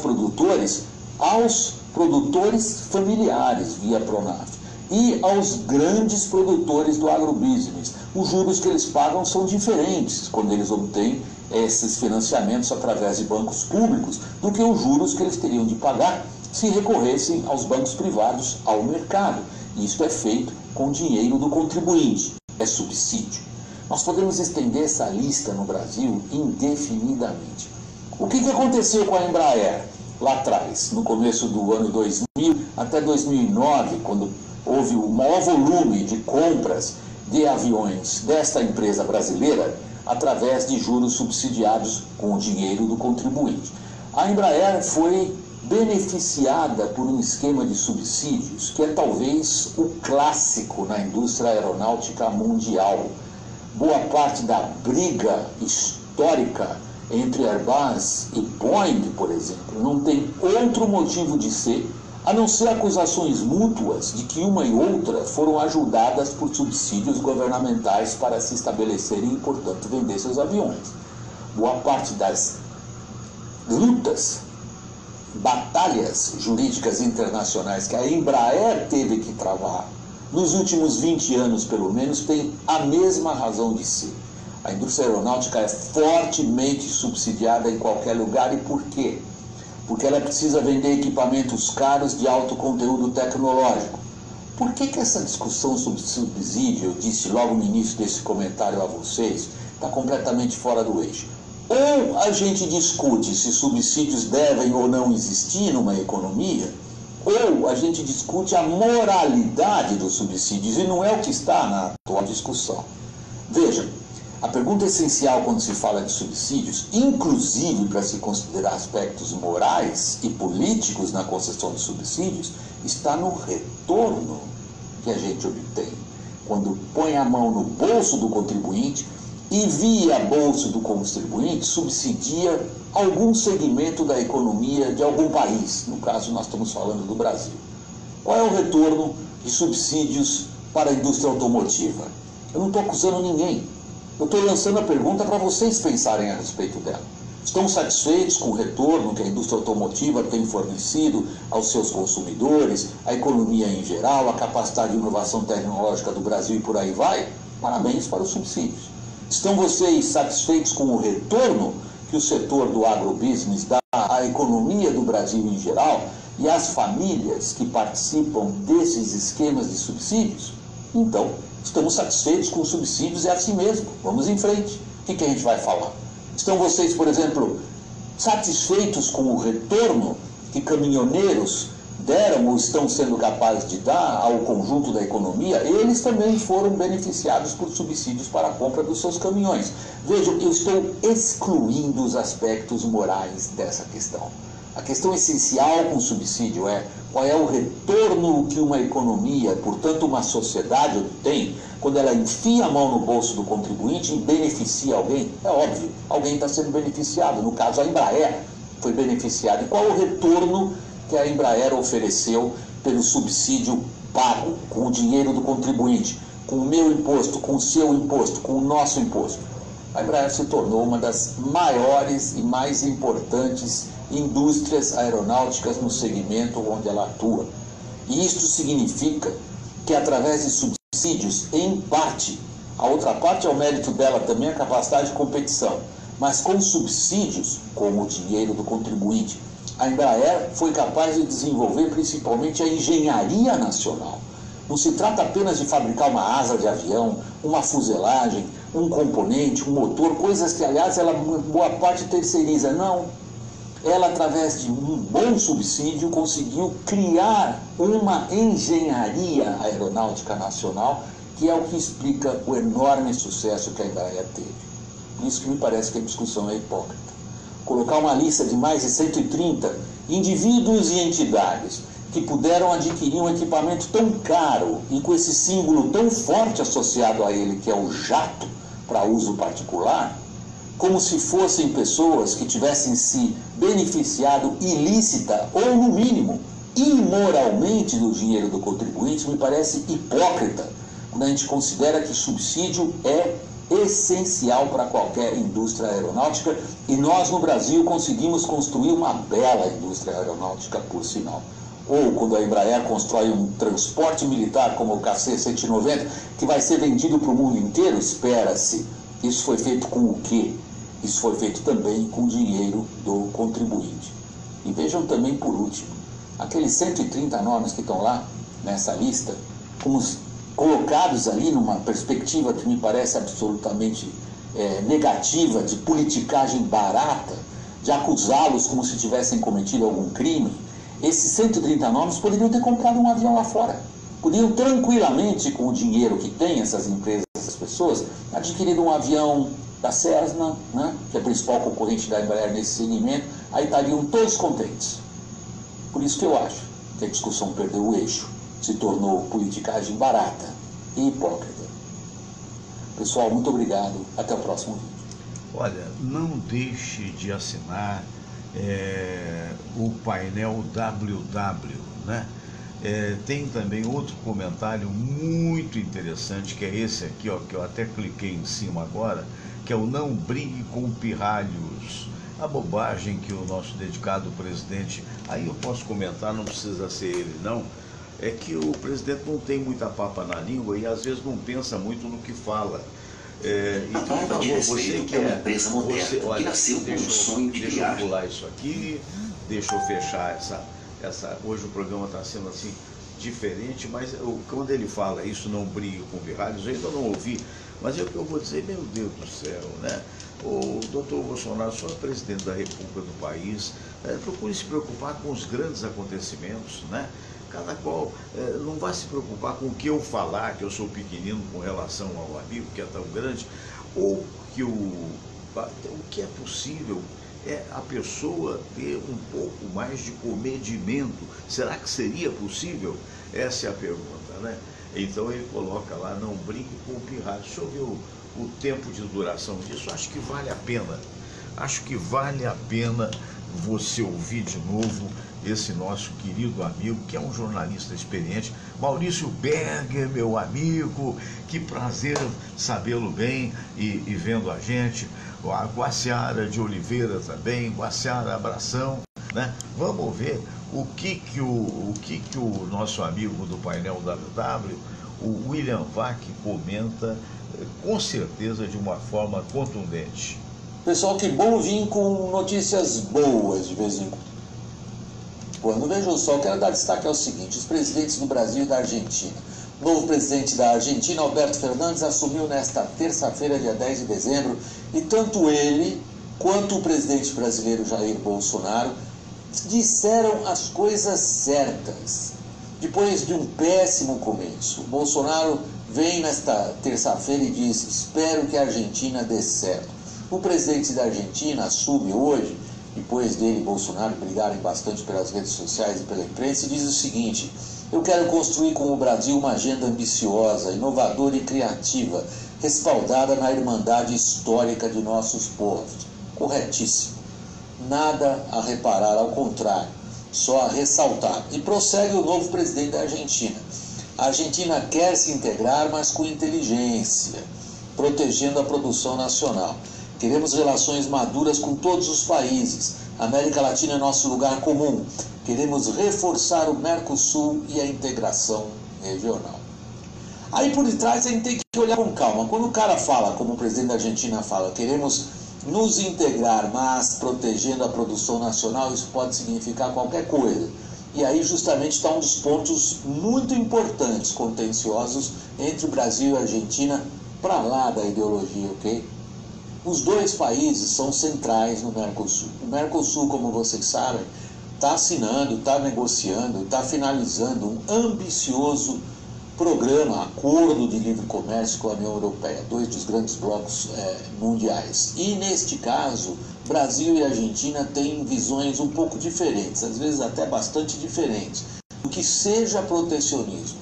produtores familiares via Pronaf e aos grandes produtores do agrobusiness. Os juros que eles pagam são diferentes quando eles obtêm esses financiamentos através de bancos públicos do que os juros que eles teriam de pagar se recorressem aos bancos privados, ao mercado. Isso é feito com dinheiro do contribuinte, é subsídio. Nós podemos estender essa lista no Brasil indefinidamente. O que aconteceu com a Embraer lá atrás, no começo do ano 2000 até 2009, quando houve o maior volume de compras de aviões desta empresa brasileira através de juros subsidiados com o dinheiro do contribuinte? A Embraer foi beneficiada por um esquema de subsídios que é talvez o clássico na indústria aeronáutica mundial. Boa parte da briga histórica entre Airbus e Boeing, por exemplo, não tem outro motivo de ser a não ser acusações mútuas de que uma e outra foram ajudadas por subsídios governamentais para se estabelecerem e, portanto, vender seus aviões. Boa parte das lutas, batalhas jurídicas internacionais que a Embraer teve que travar nos últimos 20 anos, pelo menos, tem a mesma razão de ser. A indústria aeronáutica é fortemente subsidiada em qualquer lugar. E por quê? Porque ela precisa vender equipamentos caros de alto conteúdo tecnológico. Por que essa discussão sobre subsídio, eu disse logo no início desse comentário a vocês, está completamente fora do eixo? Ou a gente discute se subsídios devem ou não existir numa economia, ou a gente discute a moralidade dos subsídios, e não é o que está na atual discussão. Vejam, a pergunta essencial quando se fala de subsídios, inclusive para se considerar aspectos morais e políticos na concessão de subsídios, está no retorno que a gente obtém quando põe a mão no bolso do contribuinte e via bolso do contribuinte subsidia algum segmento da economia de algum país. No caso, nós estamos falando do Brasil. Qual é o retorno de subsídios para a indústria automotiva? Eu não estou acusando ninguém. Eu estou lançando a pergunta para vocês pensarem a respeito dela. Estão satisfeitos com o retorno que a indústria automotiva tem fornecido aos seus consumidores, a economia em geral, a capacidade de inovação tecnológica do Brasil e por aí vai? Parabéns para os subsídios. Estão vocês satisfeitos com o retorno que o setor do agrobusiness dá à economia do Brasil em geral e às famílias que participam desses esquemas de subsídios? Então, estamos satisfeitos com os subsídios, é assim mesmo, vamos em frente. O que a gente vai falar? Estão vocês, por exemplo, satisfeitos com o retorno que caminhoneiros deram ou estão sendo capazes de dar ao conjunto da economia? Eles também foram beneficiados por subsídios para a compra dos seus caminhões. Vejam, eu estou excluindo os aspectos morais dessa questão. A questão essencial com o subsídio é qual é o retorno que uma economia, portanto uma sociedade, obtém quando ela enfia a mão no bolso do contribuinte e beneficia alguém. É óbvio, alguém está sendo beneficiado. No caso, a Embraer foi beneficiada. E qual o retorno que a Embraer ofereceu pelo subsídio pago, com o dinheiro do contribuinte, com o meu imposto, com o seu imposto, com o nosso imposto? A Embraer se tornou uma das maiores e mais importantes indústrias aeronáuticas no segmento onde ela atua. E isto significa que, através de subsídios, em parte, a outra parte é o mérito dela também, a capacidade de competição, mas com subsídios, como o dinheiro do contribuinte, a Embraer foi capaz de desenvolver principalmente a engenharia nacional. Não se trata apenas de fabricar uma asa de avião, uma fuselagem, um componente, um motor, coisas que, aliás, ela boa parte terceiriza. Não. Ela, através de um bom subsídio, conseguiu criar uma engenharia aeronáutica nacional, que é o que explica o enorme sucesso que a Embraer teve. Por isso que me parece que a discussão é hipócrita. Colocar uma lista de mais de 130 indivíduos e entidades que puderam adquirir um equipamento tão caro e com esse símbolo tão forte associado a ele, que é o jato para uso particular, como se fossem pessoas que tivessem se beneficiado ilícita ou, no mínimo, imoralmente do dinheiro do contribuinte, me parece hipócrita quando a gente considera que subsídio é essencial para qualquer indústria aeronáutica, e nós no Brasil conseguimos construir uma bela indústria aeronáutica, por sinal. Ou quando a Embraer constrói um transporte militar como o KC-190, que vai ser vendido para o mundo inteiro, espera-se. Isso foi feito com o quê? Isso foi feito também com o dinheiro do contribuinte. E vejam também, por último, aqueles 130 nomes que estão lá nessa lista, como colocados ali numa perspectiva que me parece absolutamente negativa, de politicagem barata, de acusá-los como se tivessem cometido algum crime. Esses 130 nomes poderiam ter comprado um avião lá fora. Podiam tranquilamente, com o dinheiro que tem essas empresas, essas pessoas, adquirido um avião da Cessna, né, que é a principal concorrente da Embraer nesse segmento, aí estariam todos contentes. Por isso que eu acho que a discussão perdeu o eixo, se tornou politicagem barata e hipócrita. Pessoal, muito obrigado. Até o próximo vídeo. Olha, não deixe de assinar o painel WW, né? Tem também outro comentário muito interessante, que é esse aqui, ó, que eu até cliquei em cima agora, que é o "Não brigue com pirralhos". A bobagem que o nosso dedicado presidente, aí eu posso comentar, não precisa ser ele não, é que o presidente não tem muita papa na língua e às vezes não pensa muito no que fala. Então, por favor, você que é uma empresa moderna, olha, que nasceu com um sonho de criar. Deixa eu pular isso aqui, deixa eu fechar essa. Hoje o programa está sendo assim diferente, mas quando ele fala isso, não brigue com pirralhos, eu ainda não ouvi, mas é o que eu vou dizer, meu Deus do céu, né? O doutor Bolsonaro, senhor presidente da República do país, procure se preocupar com os grandes acontecimentos, né? Cada qual não vai se preocupar com o que eu falar, que eu sou pequenino com relação ao amigo que é tão grande, ou que o que é possível é a pessoa ter um pouco mais de comedimento. Será que seria possível? Essa é a pergunta, né? Então ele coloca lá, não brinque com o pirralho. Deixa eu ver o tempo de duração disso. Acho que vale a pena. Acho que vale a pena você ouvir de novo esse nosso querido amigo, que é um jornalista experiente, Maurício Berger, meu amigo, que prazer sabê-lo bem e vendo a gente, a Guaciara de Oliveira também, Guaciara, abração, né? Vamos ver o que o nosso amigo do painel WW, o William Vac, comenta com certeza de uma forma contundente. Pessoal, que bom vir com notícias boas de vez em quando. Vejam só, quero dar destaque ao seguinte: os presidentes do Brasil e da Argentina. O novo presidente da Argentina, Alberto Fernandes, assumiu nesta terça-feira, dia 10 de dezembro, e tanto ele quanto o presidente brasileiro Jair Bolsonaro disseram as coisas certas. Depois de um péssimo começo, Bolsonaro vem nesta terça-feira e diz: espero que a Argentina dê certo. O presidente da Argentina assume hoje, depois dele e Bolsonaro brigarem bastante pelas redes sociais e pela imprensa, e diz o seguinte: eu quero construir com o Brasil uma agenda ambiciosa, inovadora e criativa, respaldada na irmandade histórica de nossos povos. Corretíssimo. Nada a reparar, ao contrário, só a ressaltar. E prossegue o novo presidente da Argentina: a Argentina quer se integrar, mas com inteligência, protegendo a produção nacional. Queremos relações maduras com todos os países. A América Latina é nosso lugar comum. Queremos reforçar o Mercosul e a integração regional. Aí por detrás a gente tem que olhar com calma. Quando o cara fala, como o presidente da Argentina fala, queremos nos integrar, mas protegendo a produção nacional, isso pode significar qualquer coisa. E aí justamente está um dos pontos muito importantes, contenciosos, entre o Brasil e a Argentina, para lá da ideologia, ok? Os dois países são centrais no Mercosul. O Mercosul, como vocês sabem, está assinando, está negociando, está finalizando um ambicioso programa, acordo de livre comércio com a União Europeia, dois dos grandes blocos mundiais. E neste caso, Brasil e Argentina têm visões um pouco diferentes, às vezes até bastante diferentes, do que seja protecionismo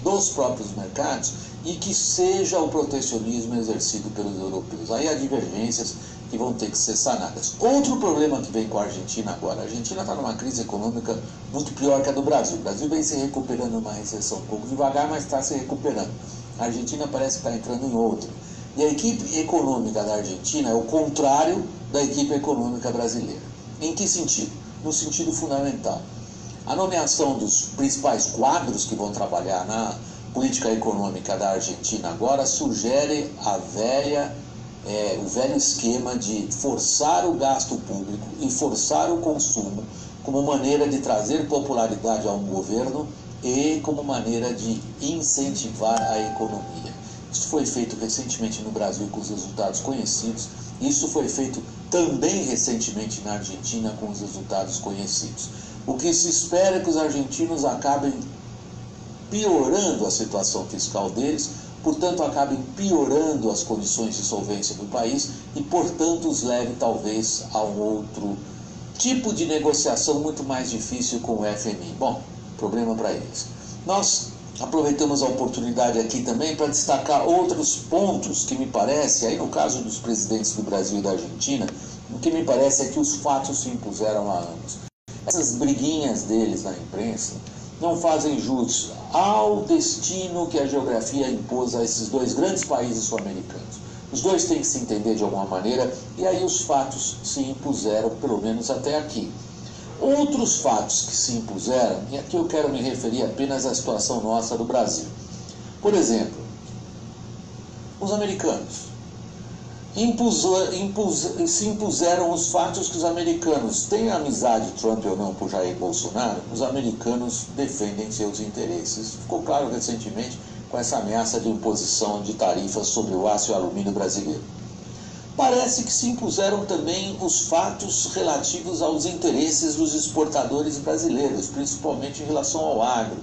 dos próprios mercados e que seja o protecionismo exercido pelos europeus. Aí há divergências que vão ter que ser sanadas. Outro problema que vem com a Argentina agora: a Argentina está numa crise econômica muito pior que a do Brasil. O Brasil vem se recuperando numa recessão um pouco devagar, mas está se recuperando. A Argentina parece que está entrando em outra. E a equipe econômica da Argentina é o contrário da equipe econômica brasileira. Em que sentido? No sentido fundamental. A nomeação dos principais quadros que vão trabalhar na política econômica da Argentina agora sugere o velho esquema de forçar o gasto público e forçar o consumo como maneira de trazer popularidade a um governo e como maneira de incentivar a economia. Isso foi feito recentemente no Brasil com os resultados conhecidos. Isso foi feito também recentemente na Argentina com os resultados conhecidos. O que se espera é que os argentinos acabem piorando a situação fiscal deles, portanto acabem piorando as condições de solvência do país e, portanto, os leve talvez a um outro tipo de negociação muito mais difícil com o FMI. Bom, problema para eles. Nós aproveitamos a oportunidade aqui também para destacar outros pontos que me parece, aí no caso dos presidentes do Brasil e da Argentina, o que me parece é que os fatos se impuseram a ambos. Essas briguinhas deles na imprensa não fazem jus ao destino que a geografia impôs a esses dois grandes países sul-americanos. Os dois têm que se entender de alguma maneira, e aí os fatos se impuseram, pelo menos até aqui. Outros fatos que se impuseram, e aqui eu quero me referir apenas à situação nossa do Brasil. Por exemplo, os americanos se impuseram os fatos que os americanos têm amizade, Trump ou não, por Jair Bolsonaro. Os americanos defendem seus interesses. Ficou claro recentemente com essa ameaça de imposição de tarifas sobre o aço e o alumínio brasileiro. Parece que se impuseram também os fatos relativos aos interesses dos exportadores brasileiros, principalmente em relação ao agro,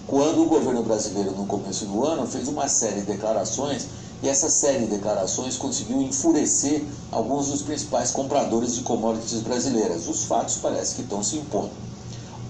quando o governo brasileiro, no começo do ano, fez uma série de declarações. E essa série de declarações conseguiu enfurecer alguns dos principais compradores de commodities brasileiras. Os fatos parecem que estão se impondo.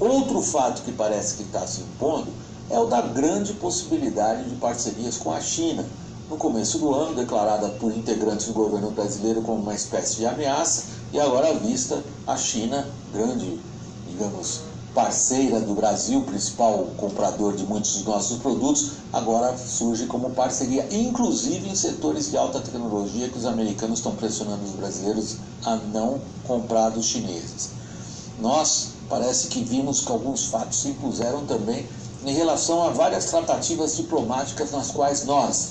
Outro fato que parece que está se impondo é o da grande possibilidade de parcerias com a China. No começo do ano, declarada por integrantes do governo brasileiro como uma espécie de ameaça, e agora vista a China, grande, digamos, parceira do Brasil, principal comprador de muitos dos nossos produtos, agora surge como parceria, inclusive em setores de alta tecnologia que os americanos estão pressionando os brasileiros a não comprar dos chineses. Nós parece que vimos que alguns fatos se impuseram também em relação a várias tratativas diplomáticas nas quais nós,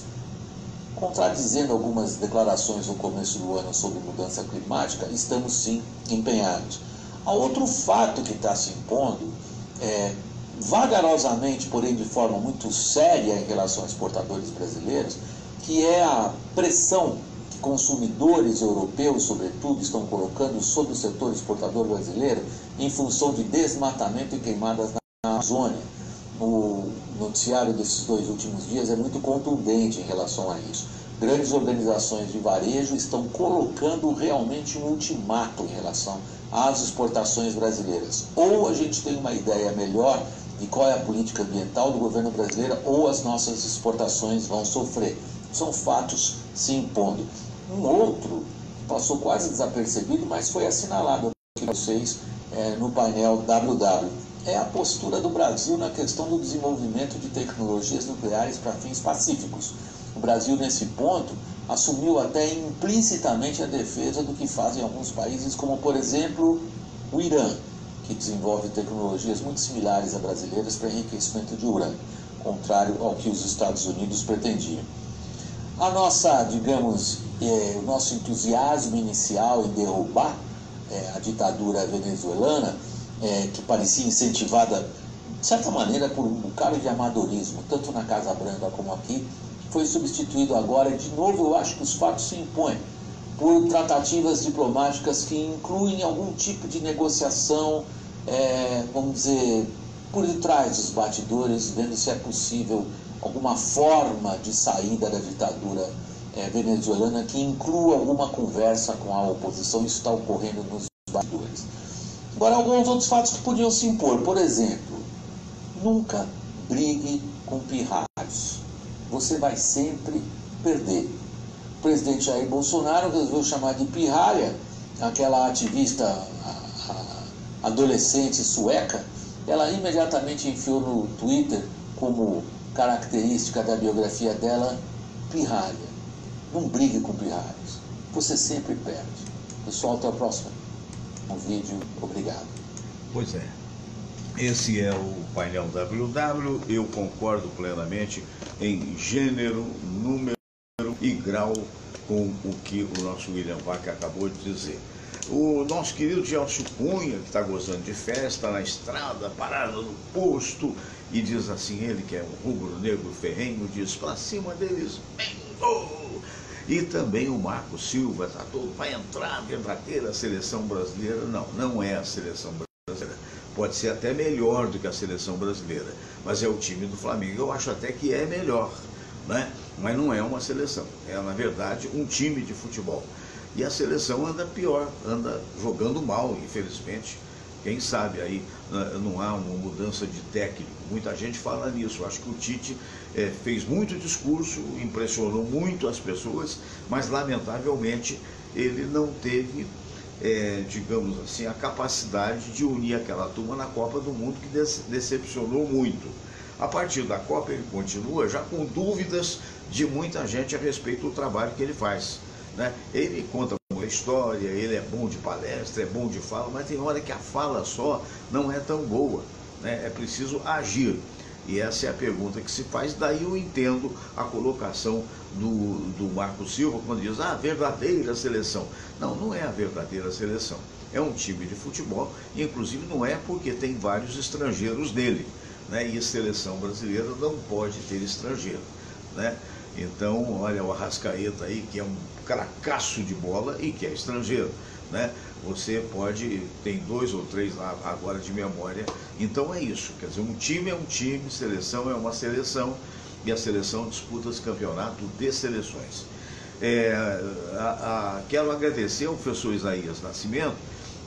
contradizendo algumas declarações no começo do ano sobre mudança climática, estamos sim empenhados. Há outro fato que está se impondo, vagarosamente, porém de forma muito séria em relação a exportadores brasileiros, que é a pressão que consumidores europeus, sobretudo, estão colocando sobre o setor exportador brasileiro em função de desmatamento e queimadas na Amazônia. O noticiário desses 2 últimos dias é muito contundente em relação a isso. Grandes organizações de varejo estão colocando realmente um ultimato em relação às exportações brasileiras. Ou a gente tem uma ideia melhor de qual é a política ambiental do governo brasileiro, ou as nossas exportações vão sofrer. São fatos se impondo. Um outro passou quase desapercebido, mas foi assinalado aqui para vocês no painel WW. É a postura do Brasil na questão do desenvolvimento de tecnologias nucleares para fins pacíficos. O Brasil, nesse ponto, assumiu até implicitamente a defesa do que fazem alguns países, como, por exemplo, o Irã, que desenvolve tecnologias muito similares a brasileiras para enriquecimento de urânio, contrário ao que os Estados Unidos pretendiam. A nossa, digamos, o nosso entusiasmo inicial em derrubar a ditadura venezuelana, que parecia incentivada, de certa maneira, por um bocado de amadorismo, tanto na Casa Branca como aqui, foi substituído agora, de novo, eu acho que os fatos se impõem, por tratativas diplomáticas que incluem algum tipo de negociação, vamos dizer, por detrás dos bastidores, vendo se é possível alguma forma de saída da ditadura venezuelana que inclua alguma conversa com a oposição. Isso está ocorrendo nos bastidores. Agora, alguns outros fatos que podiam se impor. Por exemplo, nunca brigue com pirralhos. Você vai sempre perder. O presidente Jair Bolsonaro resolveu chamar de pirralha aquela ativista adolescente sueca. Ela imediatamente enfiou no Twitter como característica da biografia dela, pirralha. Não brigue com pirralhos. Você sempre perde. Pessoal, até o próximo vídeo. Obrigado. Pois é. Esse é o painel WW. Eu concordo plenamente em gênero, número e grau com o que o nosso William Vac acabou de dizer. O nosso querido Gelson Cunha, que está gozando de festa na estrada, parado no posto, e diz assim, ele que é um rubro-negro ferrenho, diz, pra cima deles, bingo! E também o Marco Silva, está todo, vai entrar a verdadeira seleção brasileira. Não, não é a seleção brasileira. Pode ser até melhor do que a seleção brasileira, mas é o time do Flamengo. Eu acho até que é melhor, né? Mas não é uma seleção, é na verdade um time de futebol. E a seleção anda pior, anda jogando mal, infelizmente. Quem sabe aí não há uma mudança de técnico. Muita gente fala nisso. Eu acho que o Tite fez muito discurso, impressionou muito as pessoas, mas lamentavelmente ele não teve, digamos assim, a capacidade de unir aquela turma na Copa do Mundo, que decepcionou muito. A partir da Copa ele continua já com dúvidas de muita gente a respeito do trabalho que ele faz, né? Ele conta muita história, ele é bom de palestra, é bom de fala, mas tem hora que a fala só não é tão boa, né? É preciso agir. E essa é a pergunta que se faz. Daí eu entendo a colocação do Marco Silva quando diz, verdadeira seleção. Não, não é a verdadeira seleção. É um time de futebol, e inclusive não é porque tem vários estrangeiros nele, né? E a seleção brasileira não pode ter estrangeiro, né? Então, olha o Arrascaeta aí, que é um cracaço de bola e que é estrangeiro, né? Você pode, tem 2 ou 3 lá agora de memória. Então é isso, quer dizer, um time é um time, seleção é uma seleção, e a seleção disputa esse campeonato de seleções. Quero agradecer ao professor Isaías Nascimento,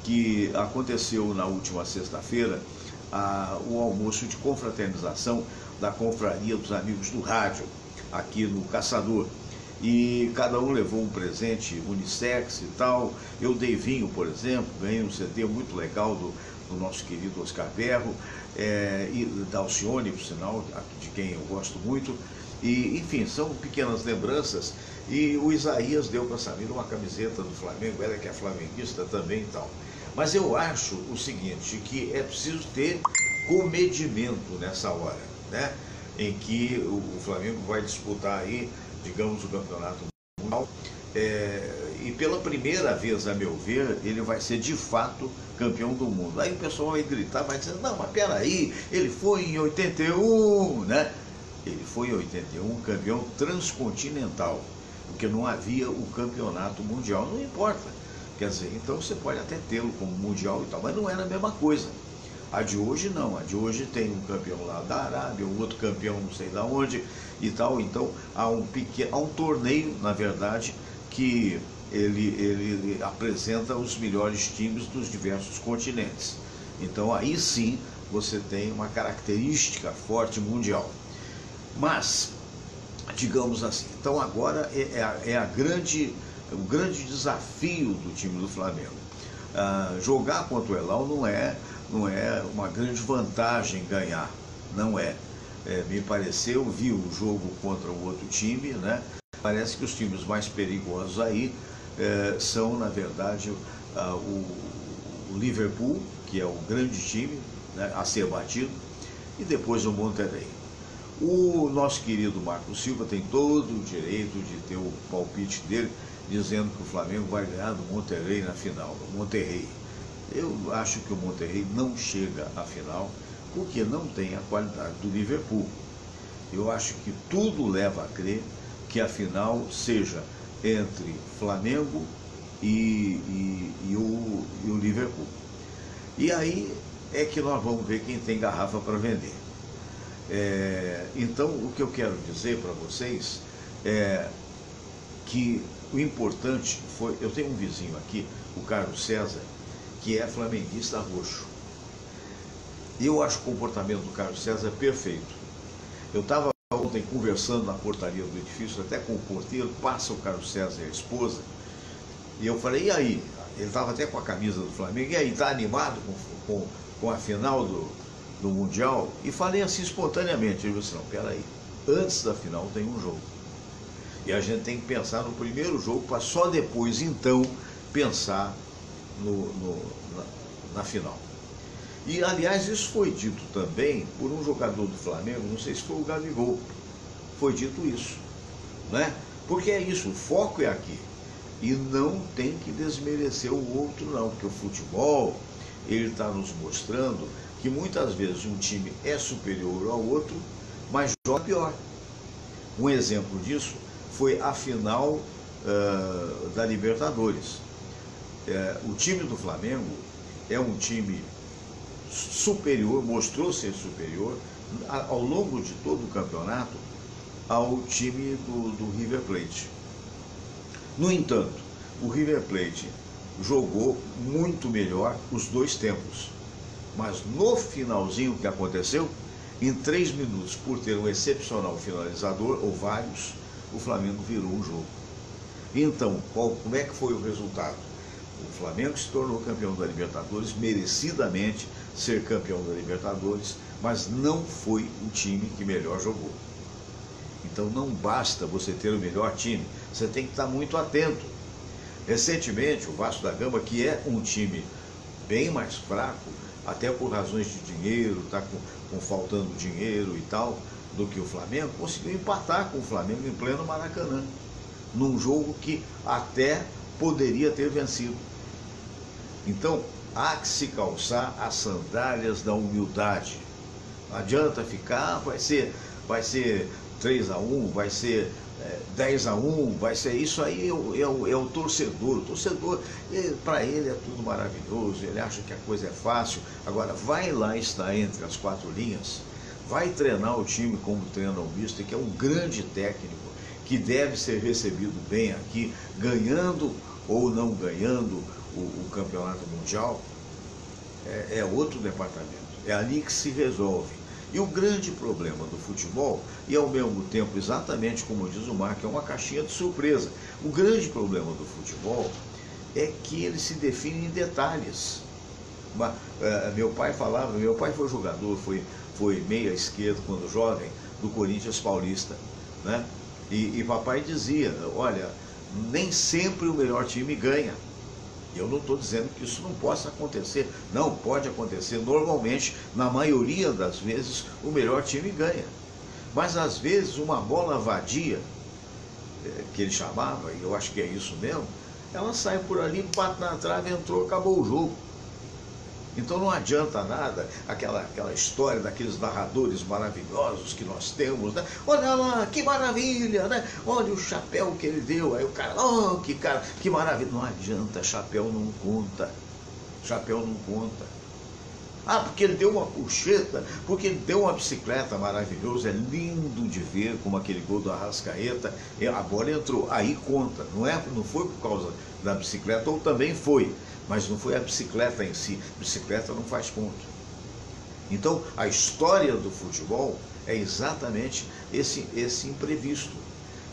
que aconteceu na última sexta-feira o almoço de confraternização da Confraria dos Amigos do Rádio, aqui no Caçador. E cada um levou um presente unissex e tal. Eu dei vinho, por exemplo, ganhei um CD muito legal do nosso querido Oscar Berro, e da Alcione, por sinal, de quem eu gosto muito. E, enfim, são pequenas lembranças. E o Isaías deu para a Samira uma camiseta do Flamengo, ela que é flamenguista também e tal. Mas eu acho o seguinte, que é preciso ter comedimento nessa hora, né? Em que o Flamengo vai disputar aí digamos, o campeonato mundial. E pela primeira vez, a meu ver, ele vai ser de fato campeão do mundo. Aí o pessoal vai gritar, vai dizer, não, mas peraí, ele foi em 81, né? Ele foi em 81 campeão transcontinental, porque não havia o campeonato mundial, não importa. Quer dizer, então você pode até tê-lo como mundial e tal, mas não era a mesma coisa. A de hoje não, a de hoje tem um campeão lá da Arábia, um outro campeão não sei da onde e tal. Então há um torneio, na verdade, que ele apresenta os melhores times dos diversos continentes. Então aí sim você tem uma característica forte mundial. Mas, digamos assim, então agora o grande desafio do time do Flamengo. Jogar contra o Elal não é uma grande vantagem ganhar, não é. Me pareceu, vi o jogo contra o outro time, né? Parece que os times mais perigosos aí são, na verdade, o Liverpool, que é o grande time, né, a ser batido, e depois o Monterrey. O nosso querido Marco Silva tem todo o direito de ter o palpite dele, dizendo que o Flamengo vai ganhar do Monterrey na final, do Monterrey. Eu acho que o Monterrey não chega à final, porque não tem a qualidade do Liverpool. Eu acho que tudo leva a crer que a final seja entre Flamengo e o Liverpool. E aí é que nós vamos ver quem tem garrafa para vender. Então, o que eu quero dizer para vocês é que o importante foi... Eu tenho um vizinho aqui, o Carlos César, que é flamenguista roxo. Eu acho o comportamento do Carlos César perfeito. Eu estava ontem conversando na portaria do edifício, até com o porteiro, passa o Carlos César e a esposa, e eu falei, e aí? Ele estava até com a camisa do Flamengo, e aí, está animado com a final do Mundial? E falei assim espontaneamente, ele disse, não, peraí, antes da final tem um jogo. E a gente tem que pensar no primeiro jogo, para só depois, então, pensar na final. E, aliás, isso foi dito também por um jogador do Flamengo, não sei se foi o Gabigol, foi dito isso, né? Porque é isso, o foco é aqui. E não tem que desmerecer o outro, não, porque o futebol, ele está nos mostrando que muitas vezes um time é superior ao outro, mas joga pior. Um exemplo disso foi a final da Libertadores. O time do Flamengo é um time superior, mostrou ser superior ao longo de todo o campeonato ao time do River Plate. No entanto, o River Plate jogou muito melhor os dois tempos, mas no finalzinho que aconteceu, em 3 minutos, por ter um excepcional finalizador, ou vários, o Flamengo virou um jogo. Então, como é que foi o resultado? O Flamengo se tornou campeão da Libertadores, merecidamente ser campeão da Libertadores, mas não foi o time que melhor jogou. Então não basta você ter o melhor time, você tem que estar muito atento. Recentemente, o Vasco da Gama, que é um time bem mais fraco, até por razões de dinheiro, está faltando dinheiro e tal, do que o Flamengo, conseguiu empatar com o Flamengo em pleno Maracanã, num jogo que até poderia ter vencido. Então, há que se calçar as sandálias da humildade. Não adianta ficar, vai ser 3-1, vai ser 10-1, vai ser isso aí, é o torcedor. O torcedor, para ele é tudo maravilhoso, ele acha que a coisa é fácil. Agora, vai lá estar entre as 4 linhas, vai treinar o time como treina o mister, que é um grande técnico, que deve ser recebido bem aqui, ganhando ou não ganhando o campeonato mundial, é outro departamento, é ali que se resolve. E o grande problema do futebol, e ao mesmo tempo, exatamente como diz o Marco, é uma caixinha de surpresa. O grande problema do futebol é que ele se define em detalhes. Meu pai falava, meu pai foi jogador, foi meia esquerda quando jovem, do Corinthians Paulista, né? E papai dizia, olha, nem sempre o melhor time ganha. Eu não estou dizendo que isso não possa acontecer. Não, pode acontecer. Normalmente, na maioria das vezes, o melhor time ganha. Mas, às vezes, uma bola vadia que ele chamava, e eu acho que é isso mesmo, ela sai por ali, bate na trave, entrou, acabou o jogo. Então não adianta nada aquela história daqueles narradores maravilhosos que nós temos, né? Olha lá, que maravilha, né? Olha o chapéu que ele deu, aí o cara, oh, que maravilha. Não adianta, chapéu não conta. Chapéu não conta. Ah, porque ele deu uma puxeta, porque ele deu uma bicicleta maravilhosa, é lindo de ver, como aquele gol do Arrascaeta, a bola entrou, aí conta, não foi por causa da bicicleta, ou também foi, mas não foi a bicicleta em si, bicicleta não faz ponto. Então, a história do futebol é exatamente esse imprevisto.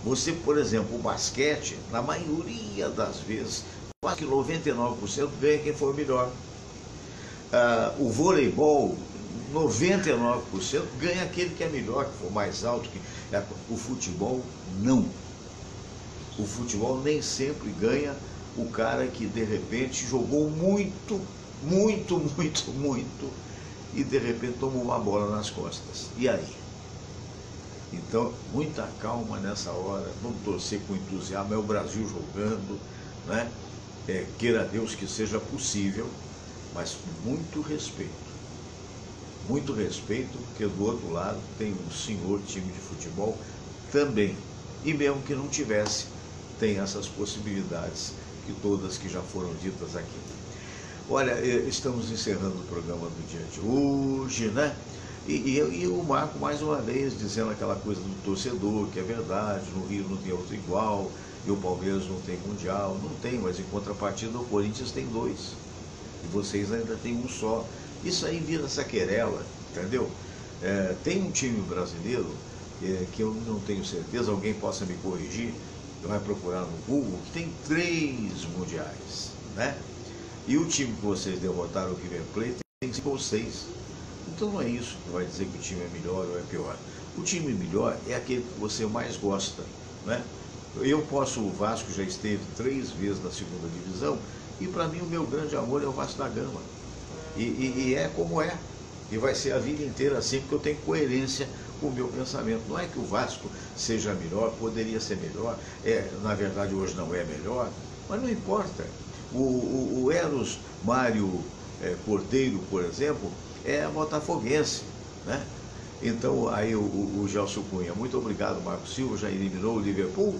Você, por exemplo, o basquete, na maioria das vezes, quase que 99% ganha quem for o melhor. O voleibol, 99% ganha aquele que é melhor, que for mais alto. O futebol, não. O futebol nem sempre ganha o cara que de repente jogou muito, e de repente tomou uma bola nas costas. E aí? Então, muita calma nessa hora, vamos torcer com entusiasmo, é o Brasil jogando, né? Queira Deus que seja possível, mas com muito respeito, porque do outro lado tem um senhor time de futebol também, e mesmo que não tivesse, tem essas possibilidades que todas que já foram ditas aqui. Olha, estamos encerrando o programa do dia de hoje, né? E o Marco, mais uma vez, dizendo aquela coisa do torcedor, que é verdade, no Rio não tem outro igual, e o Palmeiras não tem Mundial, não tem, mas em contrapartida o Corinthians tem 2. E vocês ainda têm um só. Isso aí vira essa querela, entendeu? Tem um time brasileiro que eu não tenho certeza, alguém possa me corrigir, vai procurar no Google, que tem 3 mundiais, né? E o time que vocês derrotaram, o River Plate, tem 5 ou 6. Então não é isso que vai dizer que o time é melhor ou é pior. O time melhor é aquele que você mais gosta, né? O Vasco já esteve 3 vezes na segunda divisão, e para mim o meu grande amor é o Vasco da Gama. E é como é. E vai ser a vida inteira assim, porque eu tenho coerência com o meu pensamento. Não é que o Vasco seja melhor, poderia ser melhor, na verdade hoje não é melhor, mas não importa. O Eros Mário Cordeiro, por exemplo, é botafoguense, né? Então, aí o Gelson Cunha, muito obrigado, Marcos Silva, já eliminou o Liverpool?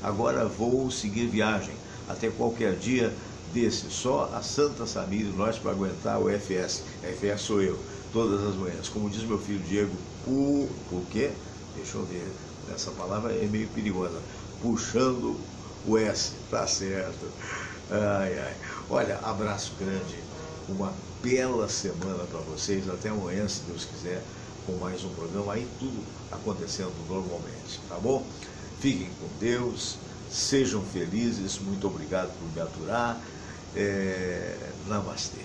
Agora vou seguir viagem, até qualquer dia desse, só a Santa Samir e nós para aguentar o FS. FS sou eu, todas as manhãs. Como diz meu filho Diego, por quê? Deixa eu ver, essa palavra é meio perigosa. Puxando o S, tá certo. Ai, ai. Olha, abraço grande, uma bela semana para vocês, até amanhã, se Deus quiser, com mais um programa, aí tudo acontecendo normalmente, tá bom? Fiquem com Deus, sejam felizes, muito obrigado por me aturar, namastê.